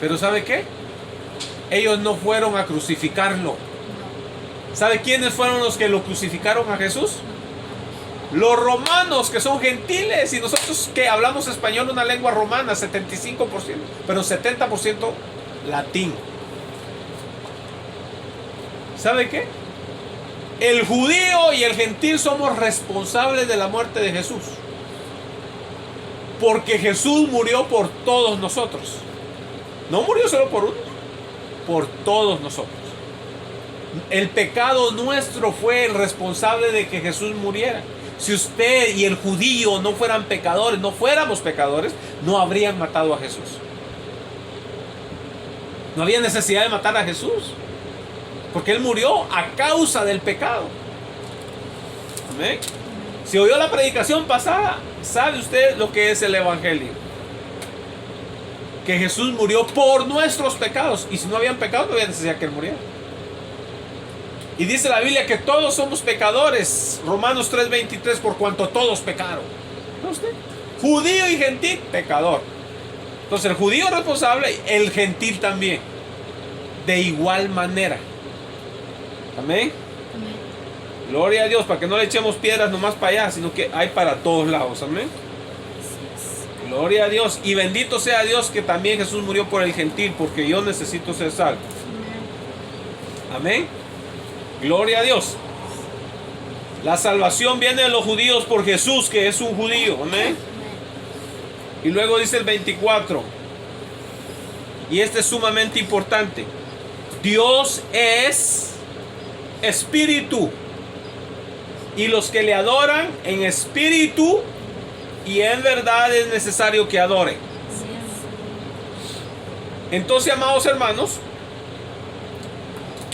Pero ¿sabe qué? Ellos no fueron a crucificarlo. ¿Sabe quiénes fueron los que lo crucificaron a Jesús? Los romanos, que son gentiles, y nosotros que hablamos español, una lengua romana, 75%, pero 70% latín. ¿Sabe qué? El judío y el gentil somos responsables de la muerte de Jesús. Porque Jesús murió por todos nosotros. No murió solo por uno, por todos nosotros. El pecado nuestro fue el responsable de que Jesús muriera. Si usted y el judío no fueran pecadores, no fuéramos pecadores, no habrían matado a Jesús. No había necesidad de matar a Jesús, porque Él murió a causa del pecado. Amén. Si oyó la predicación pasada, sabe usted lo que es el Evangelio. Que Jesús murió por nuestros pecados. Y si no habían pecado, no había necesidad que Él muriera. Y dice la Biblia que todos somos pecadores. Romanos 3:23, por cuanto todos pecaron. ¿No usted? Judío y gentil, pecador. Entonces el judío es responsable, el gentil también. De igual manera. Amén. Amén. Gloria a Dios, para que no le echemos piedras nomás para allá, sino que hay para todos lados. Amén. Así es. Gloria a Dios. Y bendito sea Dios que también Jesús murió por el gentil, porque yo necesito ser salvo. Amén. Amén. Gloria a Dios. La salvación viene de los judíos por Jesús, que es un judío. Amén. Amén. Y luego dice el 24. Y este es sumamente importante. Dios es espíritu. Y los que le adoran en espíritu y en verdad es necesario que adoren. Así es. Entonces, amados hermanos,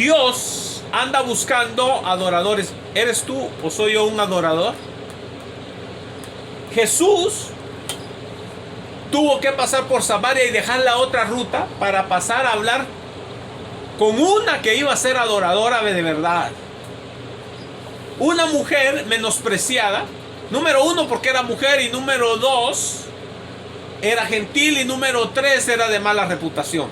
Dios anda buscando adoradores. ¿Eres tú o soy yo un adorador? Jesús tuvo que pasar por Samaria y dejar la otra ruta para pasar a hablar con una que iba a ser adoradora de verdad. Una mujer menospreciada. Número 1, porque era mujer, y número 2, era gentil, y número 3, era de mala reputación.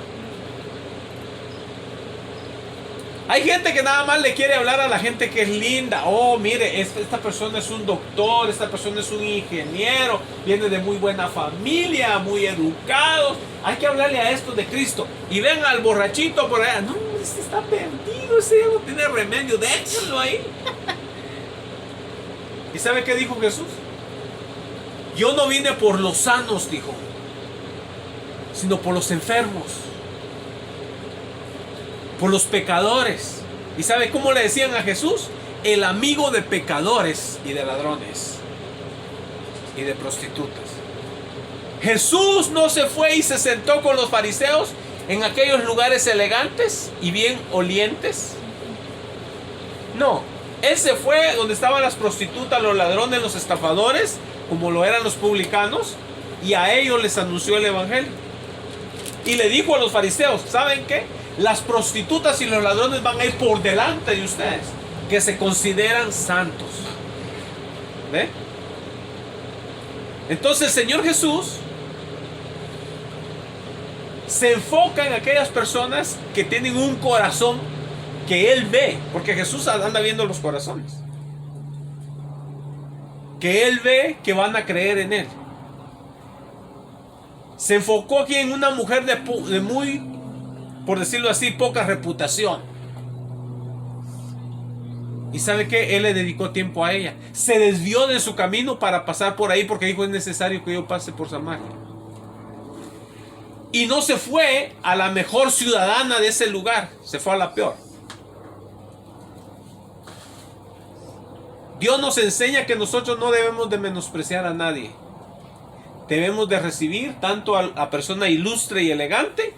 Hay gente que nada más le quiere hablar a la gente que es linda. Oh, mire, esta persona es un doctor, esta persona es un ingeniero, viene de muy buena familia, muy educado. Hay que hablarle a esto de Cristo. Y ven al borrachito por allá. No, este está perdido, ese no tiene remedio, déjenlo ahí. ¿Y sabe qué dijo Jesús? Yo no vine por los sanos, dijo, sino por los enfermos, por los pecadores. ¿Y sabe cómo le decían a Jesús? El amigo de pecadores y de ladrones y de prostitutas. Jesús no se fue y se sentó con los fariseos en aquellos lugares elegantes y bien olientes. No, Él se fue donde estaban las prostitutas, los ladrones, los estafadores, como lo eran los publicanos, y a ellos les anunció el evangelio. Y le dijo a los fariseos, ¿saben qué? Las prostitutas y los ladrones van a ir por delante de ustedes, que se consideran santos. ¿Ve? Entonces el Señor Jesús se enfoca en aquellas personas que tienen un corazón que Él ve, porque Jesús anda viendo los corazones, que Él ve que van a creer en Él. Se enfocó aquí en una mujer de muy, por decirlo así, poca reputación. Y ¿sabe qué? Él le dedicó tiempo a ella. Se desvió de su camino para pasar por ahí, porque dijo, es necesario que yo pase por Samaria. Y no se fue a la mejor ciudadana de ese lugar, se fue a la peor. Dios nos enseña que nosotros no debemos de menospreciar a nadie. Debemos de recibir tanto a la persona ilustre y elegante,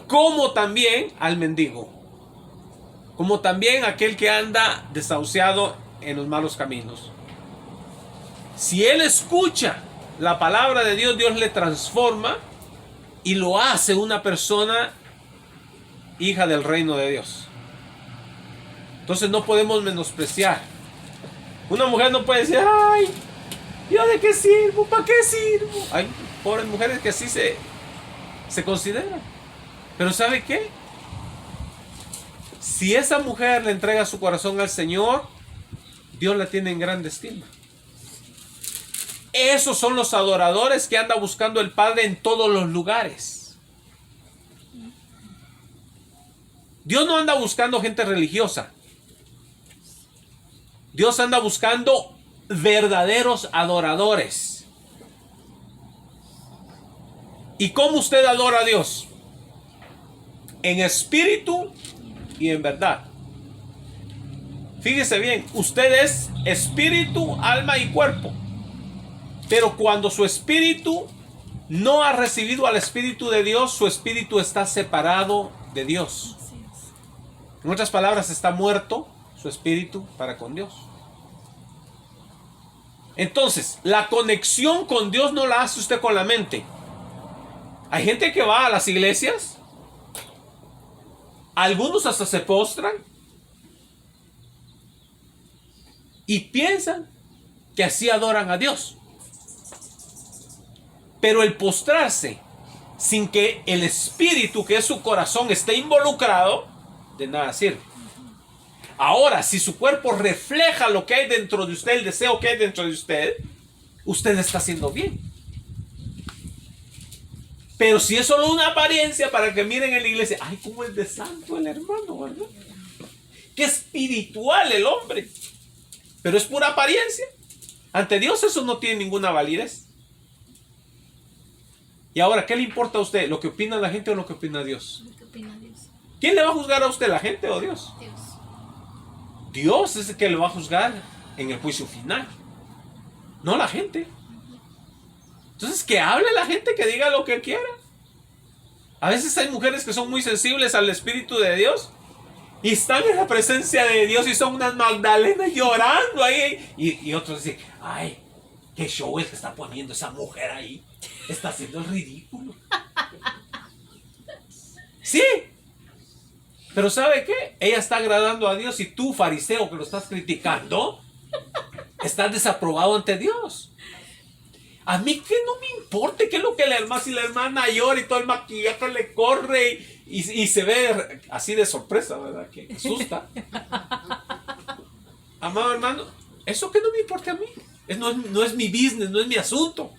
como también al mendigo, como también aquel que anda desahuciado en los malos caminos. Si él escucha la palabra de Dios, Dios le transforma y lo hace una persona hija del reino de Dios. Entonces no podemos menospreciar. Una mujer no puede decir, ay, ¿yo de qué sirvo? ¿Para qué sirvo? Hay pobres mujeres que así se consideran. Pero ¿sabe qué? Si esa mujer le entrega su corazón al Señor, Dios la tiene en grande estima. Esos son los adoradores que anda buscando el Padre en todos los lugares. Dios no anda buscando gente religiosa. Dios anda buscando verdaderos adoradores. ¿Y cómo usted adora a Dios? En espíritu y en verdad. Fíjese bien, usted es espíritu, alma y cuerpo. Pero cuando su espíritu no ha recibido al Espíritu de Dios, su espíritu está separado de Dios. En otras palabras, está muerto su espíritu para con Dios. Entonces, la conexión con Dios no la hace usted con la mente. Hay gente que va a las iglesias, algunos hasta se postran y piensan que así adoran a Dios. Pero el postrarse sin que el espíritu, que es su corazón, esté involucrado, de nada sirve. Ahora, si su cuerpo refleja lo que hay dentro de usted, el deseo que hay dentro de usted, usted está haciendo bien. Pero si es solo una apariencia para que miren en la iglesia, ay, cómo es de santo el hermano, ¿verdad? Qué espiritual el hombre. Pero es pura apariencia. Ante Dios eso no tiene ninguna validez. Y ahora, ¿qué le importa a usted? ¿Lo que opina la gente o lo que opina Dios? Lo que opina Dios. ¿Quién le va a juzgar a usted, la gente o Dios? Dios. Dios es el que le va a juzgar en el juicio final, no la gente. Entonces, que hable la gente, que diga lo que quiera. A veces hay mujeres que son muy sensibles al Espíritu de Dios Y están en la presencia de Dios y son unas magdalenas llorando ahí. Y otros dicen, ay, qué show el que está poniendo esa mujer ahí. Está haciendo el ridículo. Sí. Pero ¿sabe qué? Ella está agradando a Dios y tú, fariseo, que lo estás criticando, estás desaprobado ante Dios. A mí que no me importa qué es lo que la hermana, si la hermana llora y todo el maquillaje le corre y se ve así de sorpresa, ¿verdad? Que asusta. Amado hermano, eso que no me importa a mí. No es mi business, no es mi asunto.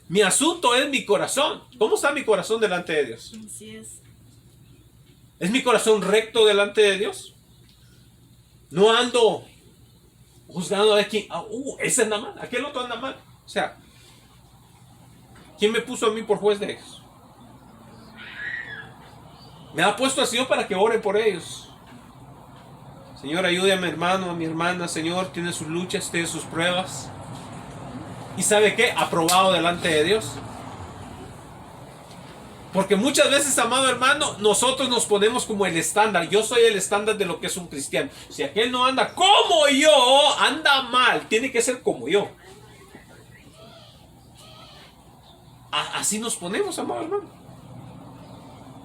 Mi asunto es mi corazón. ¿Cómo está mi corazón delante de Dios? Así es. ¿Es mi corazón recto delante de Dios? No ando juzgando a quién. Ese anda mal, aquel otro anda mal. O sea, ¿quién me puso a mí por juez de ellos? Me ha puesto así para que ore por ellos. Señor, ayude a mi hermano, a mi hermana. Señor, tiene sus luchas, tiene sus pruebas. ¿Y sabe qué? Aprobado delante de Dios. Porque muchas veces, amado hermano, nosotros nos ponemos como el estándar. Yo soy el estándar de lo que es un cristiano. Si aquel no anda como yo, anda mal. Tiene que ser como yo. Así nos ponemos, amado hermano.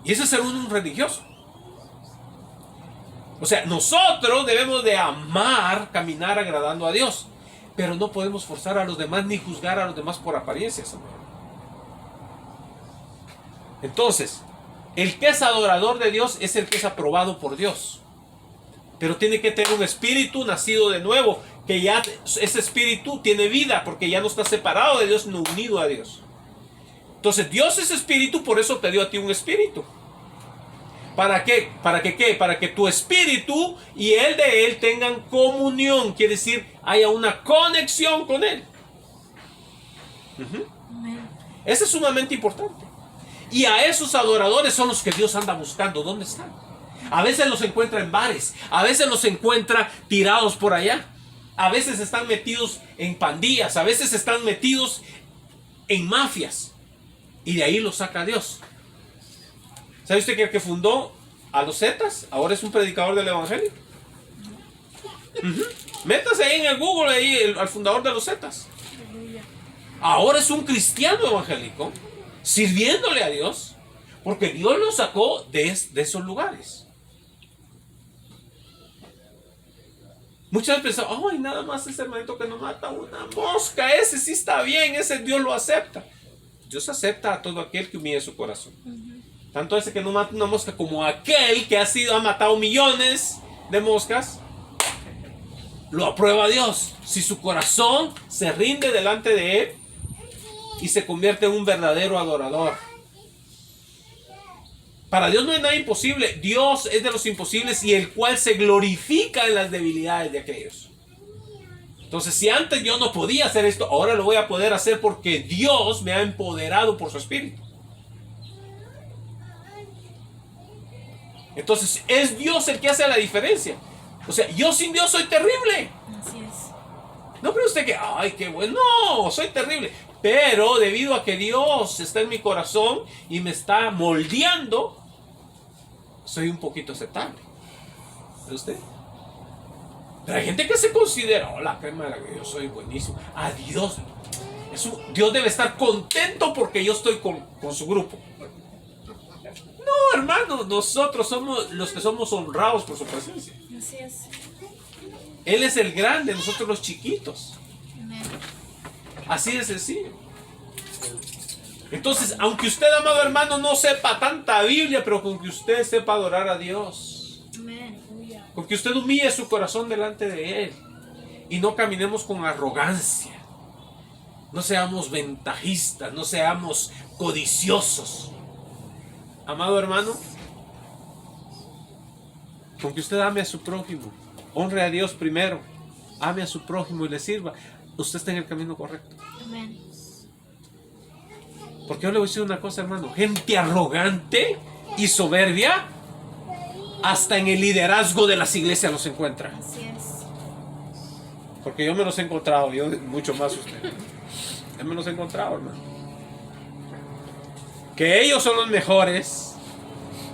Y ese es ser un religioso. O sea, nosotros debemos de amar, caminar agradando a Dios. Pero no podemos forzar a los demás ni juzgar a los demás por apariencias, amado. Entonces, el que es adorador de Dios es el que es aprobado por Dios. Pero tiene que tener un espíritu nacido de nuevo, que ya ese espíritu tiene vida, porque ya no está separado de Dios, sino unido a Dios. Entonces, Dios es espíritu, por eso te dio a ti un espíritu. ¿Para qué? ¿Para que qué? Para que tu espíritu y el de él tengan comunión. Quiere decir, haya una conexión con él. Eso es sumamente importante. Y a esos adoradores son los que Dios anda buscando. ¿Dónde están? A veces los encuentra en bares. A veces los encuentra tirados por allá. A veces están metidos en pandillas. A veces están metidos en mafias. Y de ahí los saca Dios. ¿Sabe usted que el que fundó a los Zetas ahora es un predicador del evangelio? Métase ahí en el Google ahí, al fundador de los Zetas. Ahora es un cristiano evangélico, sirviéndole a Dios, porque Dios lo sacó de esos lugares. Muchas veces pensamos, ay, nada más ese hermanito que no mata una mosca, ese sí está bien, ese Dios lo acepta. Dios acepta a todo aquel que humille su corazón. Tanto ese que no mata una mosca como aquel que ha matado millones de moscas, lo aprueba Dios. Si su corazón se rinde delante de él y se convierte en un verdadero adorador. Para Dios no hay nada imposible. Dios es de los imposibles y el cual se glorifica en las debilidades de aquellos. Entonces, si antes yo no podía hacer esto, ahora lo voy a poder hacer porque Dios me ha empoderado por su espíritu. Entonces, es Dios el que hace la diferencia. O sea, yo sin Dios soy terrible. Así es. No cree usted que, ay, qué bueno. No, soy terrible. Pero debido a que Dios está en mi corazón y me está moldeando, soy un poquito aceptable. ¿Ve usted? Pero hay gente que se considera, hola, crema, yo soy buenísimo. A Dios. Dios debe estar contento porque yo estoy con su grupo. No, hermano, nosotros somos los que somos honrados por su presencia. Así es. Él es el grande, nosotros los chiquitos. Amén. Así de sencillo. Entonces, aunque usted, amado hermano, no sepa tanta Biblia, pero con que usted sepa adorar a Dios, Amén. con que usted humille su corazón delante de Él y no caminemos con arrogancia, no seamos ventajistas, no seamos codiciosos. Amado hermano, con que usted ame a su prójimo, honre a Dios primero, ame a su prójimo y le sirva, usted está en el camino correcto. Amén. Porque yo le voy a decir una cosa, hermano, gente arrogante y soberbia, hasta en el liderazgo de las iglesias los encuentra. Así es. Porque yo me los he encontrado, yo mucho más usted. Yo me los he encontrado, hermano. Que ellos son los mejores,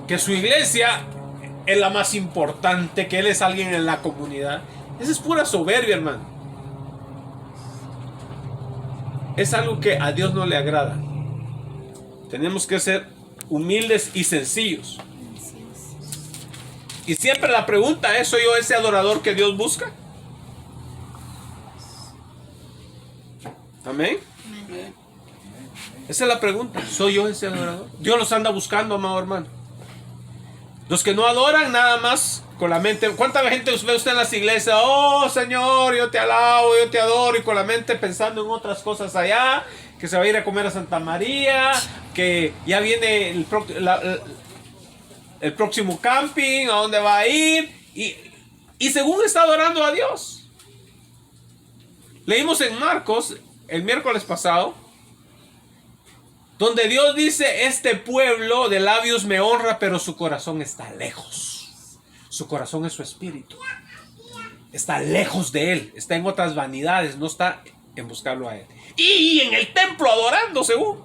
que su iglesia es la más importante, que él es alguien en la comunidad. Esa es pura soberbia, hermano. Es algo que a Dios no le agrada. Tenemos que ser humildes y sencillos. Así es. Y siempre la pregunta es, ¿soy yo ese adorador que Dios busca? Amén. Amén. Esa es la pregunta. ¿Soy yo ese adorador? Dios los anda buscando, amado hermano. Los que no adoran nada más con la mente. ¿Cuánta gente ve usted en las iglesias? Oh Señor, yo te alabo, yo te adoro. Y con la mente pensando en otras cosas allá. Que se va a ir a comer a Santa María. Que ya viene el próximo camping. ¿A dónde va a ir? Y según está adorando a Dios. Leímos en Marcos el miércoles pasado, donde Dios dice, este pueblo de labios me honra, pero su corazón está lejos. Su corazón es su espíritu. Está lejos de Él. Está en otras vanidades. No está en buscarlo a Él. Y en el templo adorando, según.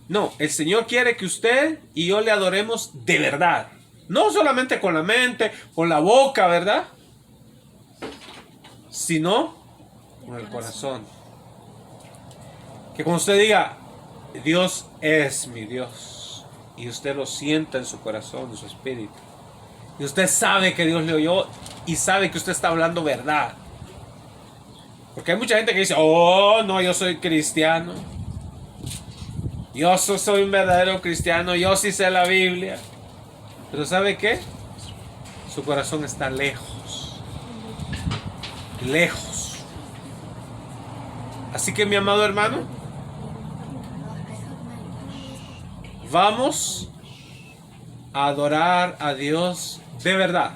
No, el Señor quiere que usted y yo le adoremos de verdad. No solamente con la mente, con la boca, ¿verdad? Sino con el corazón. Que cuando usted diga, Dios es mi Dios, y usted lo sienta en su corazón, en su espíritu, y usted sabe que Dios le oyó y sabe que usted está hablando verdad. Porque hay mucha gente que dice, oh no, yo soy cristiano, yo soy un verdadero cristiano, yo sí sé la Biblia, pero ¿sabe qué? Su corazón está lejos, lejos. Así que mi amado hermano, vamos a adorar a Dios de verdad.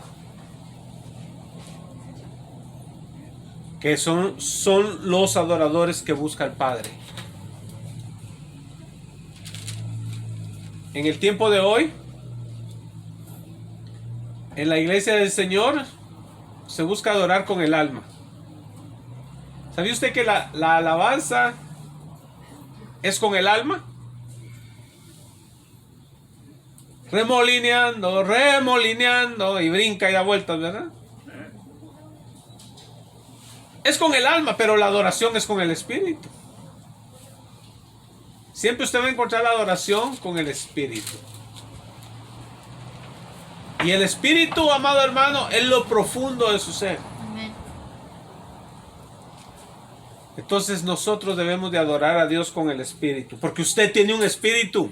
Que son los adoradores que busca el Padre. En el tiempo de hoy, en la iglesia del Señor, se busca adorar con el alma. ¿Sabía usted que la alabanza es con el alma? Remolineando, remolineando, y brinca y da vueltas, ¿verdad? Es con el alma, pero la adoración es con el espíritu. Siempre usted va a encontrar la adoración con el espíritu. Y el espíritu, amado hermano, es lo profundo de su ser. Amén. Entonces nosotros debemos de adorar a Dios con el espíritu, porque usted tiene un espíritu.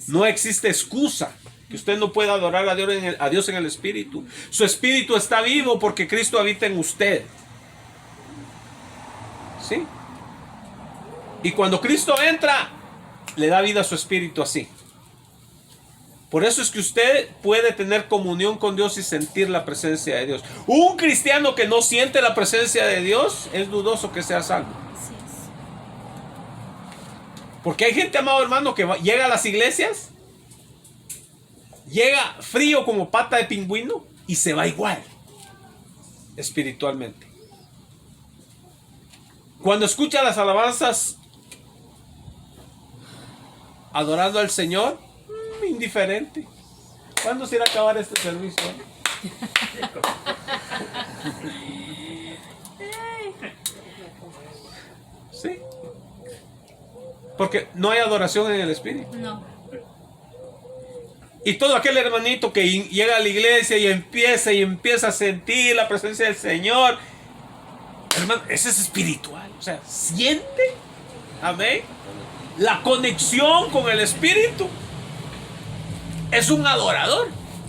No existe excusa que usted no pueda adorar a Dios en el espíritu. Su espíritu está vivo porque Cristo habita en usted. ¿Sí? Y cuando Cristo entra, le da vida a su espíritu así. Por eso es que usted puede tener comunión con Dios y sentir la presencia de Dios. Un cristiano que no siente la presencia de Dios es dudoso que sea salvo. Así es. Porque hay gente, amado hermano, que llega a las iglesias, llega frío como pata de pingüino y se va igual espiritualmente. Cuando escucha las alabanzas adorando al Señor, indiferente. ¿Cuándo se irá a acabar este servicio? Sí. Porque no hay adoración en el espíritu. No. Y todo aquel hermanito que llega a la iglesia y empieza a sentir la presencia del Señor, hermano, ese es espiritual. O sea, siente, amén, la conexión con el espíritu. Es un adorador.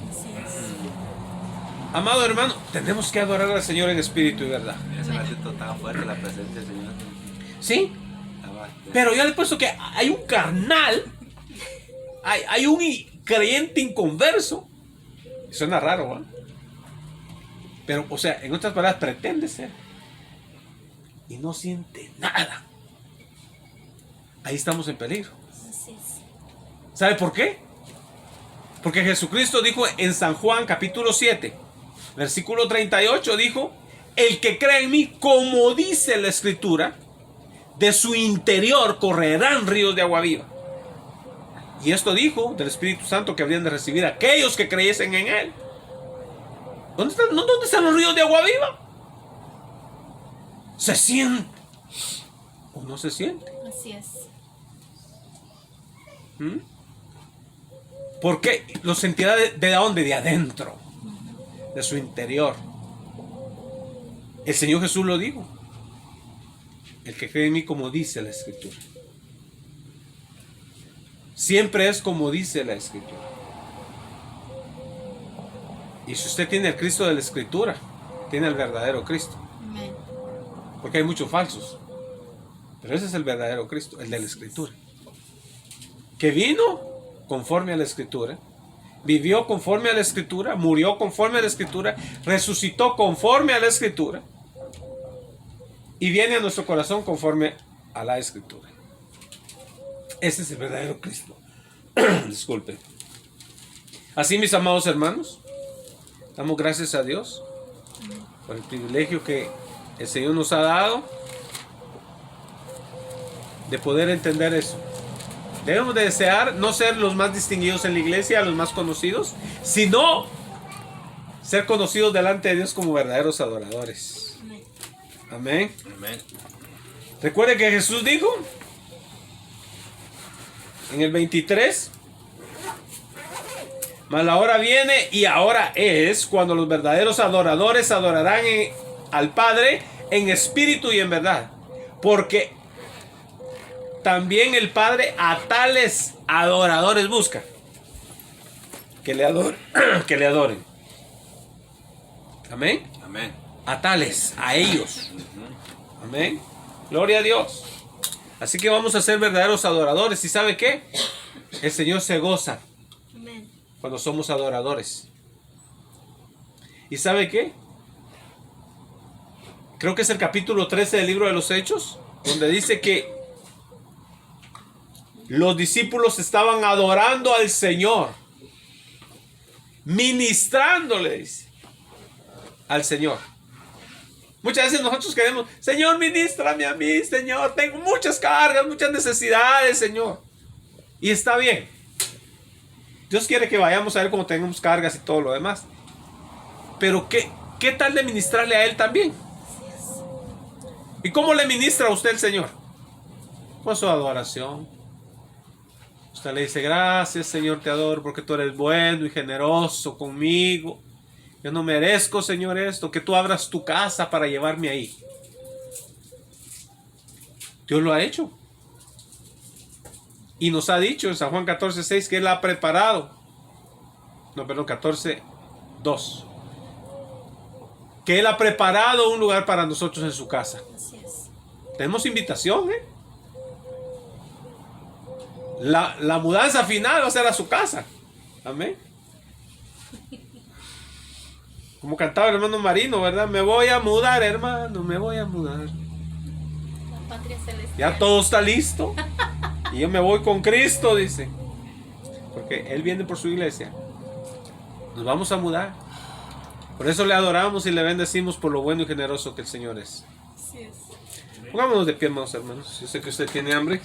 Así es. Amado hermano, tenemos que adorar al Señor en espíritu y verdad. Ese ratito estaba fuerte la presencia del Señor. ¿Sí? Estaba- Pero yo le he puesto que hay un carnal, hay un creyente inconverso. Suena raro, ¿eh? Pero, o sea, en otras palabras, pretende ser. Y no siente nada. Ahí estamos en peligro. Así es. ¿Sabe por qué? Porque Jesucristo dijo en San Juan capítulo 7, versículo 38, dijo, el que cree en mí, como dice la Escritura, de su interior correrán ríos de agua viva. Y esto dijo del Espíritu Santo que habrían de recibir aquellos que creyesen en Él. ¿Dónde están los ríos de agua viva? ¿Se siente o no se siente? Así es. Porque lo sentirá de dónde? De adentro, de su interior. El Señor Jesús lo dijo. El que cree en mí, como dice la Escritura. Siempre es como dice la Escritura. Y si usted tiene el Cristo de la Escritura, tiene el verdadero Cristo. Amén. Porque hay muchos falsos. Pero ese es el verdadero Cristo, el de la Escritura. Que vino conforme a la Escritura, vivió conforme a la Escritura, murió conforme a la Escritura, resucitó conforme a la Escritura y viene a nuestro corazón conforme a la Escritura. Ese es el verdadero Cristo. Disculpe. Así, mis amados hermanos, damos gracias a Dios por el privilegio que el Señor nos ha dado de poder entender eso. Debemos de desear no ser los más distinguidos en la iglesia, los más conocidos, sino ser conocidos delante de Dios como verdaderos adoradores. Amén. Amén. Amén. Recuerde que Jesús dijo en el 23: mas la hora viene y ahora es cuando los verdaderos adoradores adorarán al Padre en espíritu y en verdad, porque también el Padre a tales adoradores busca que le adoren, que le adoren. Amén. Amén. A tales, a ellos. Amén. Gloria a Dios. Así que vamos a ser verdaderos adoradores. ¿Y sabe qué? El Señor se goza Amén. cuando somos adoradores. ¿Y sabe qué? Creo que es el capítulo 13 del libro de los Hechos, donde dice que los discípulos estaban adorando al Señor, ministrándole, dice, al Señor. Muchas veces nosotros queremos: Señor, ministrame a mí, Señor, tengo muchas cargas, muchas necesidades, Señor. Y está bien. Dios quiere que vayamos a Él como tengamos cargas y todo lo demás. Pero ¿qué tal de ministrarle a Él también? ¿Y cómo le ministra a usted el Señor? Con su adoración. Usted le dice: gracias, Señor, te adoro porque tú eres bueno y generoso conmigo. Yo no merezco, Señor, esto, que tú abras tu casa para llevarme ahí. Dios lo ha hecho. Y nos ha dicho en San Juan 14:6 que Él ha preparado. No, perdón, 14:2. Que Él ha preparado un lugar para nosotros en su casa. Así es. Tenemos invitación, ¿eh? La mudanza final va a ser a su casa. Amén. Como cantaba el hermano Marino, ¿verdad? Me voy a mudar, hermano, me voy a mudar. La patria celestial. Ya todo está listo. Y yo me voy con Cristo, dice. Porque Él viene por su iglesia. Nos vamos a mudar. Por eso le adoramos y le bendecimos por lo bueno y generoso que el Señor es. Así es. Pongámonos de pie, hermanos. Yo sé que usted tiene hambre.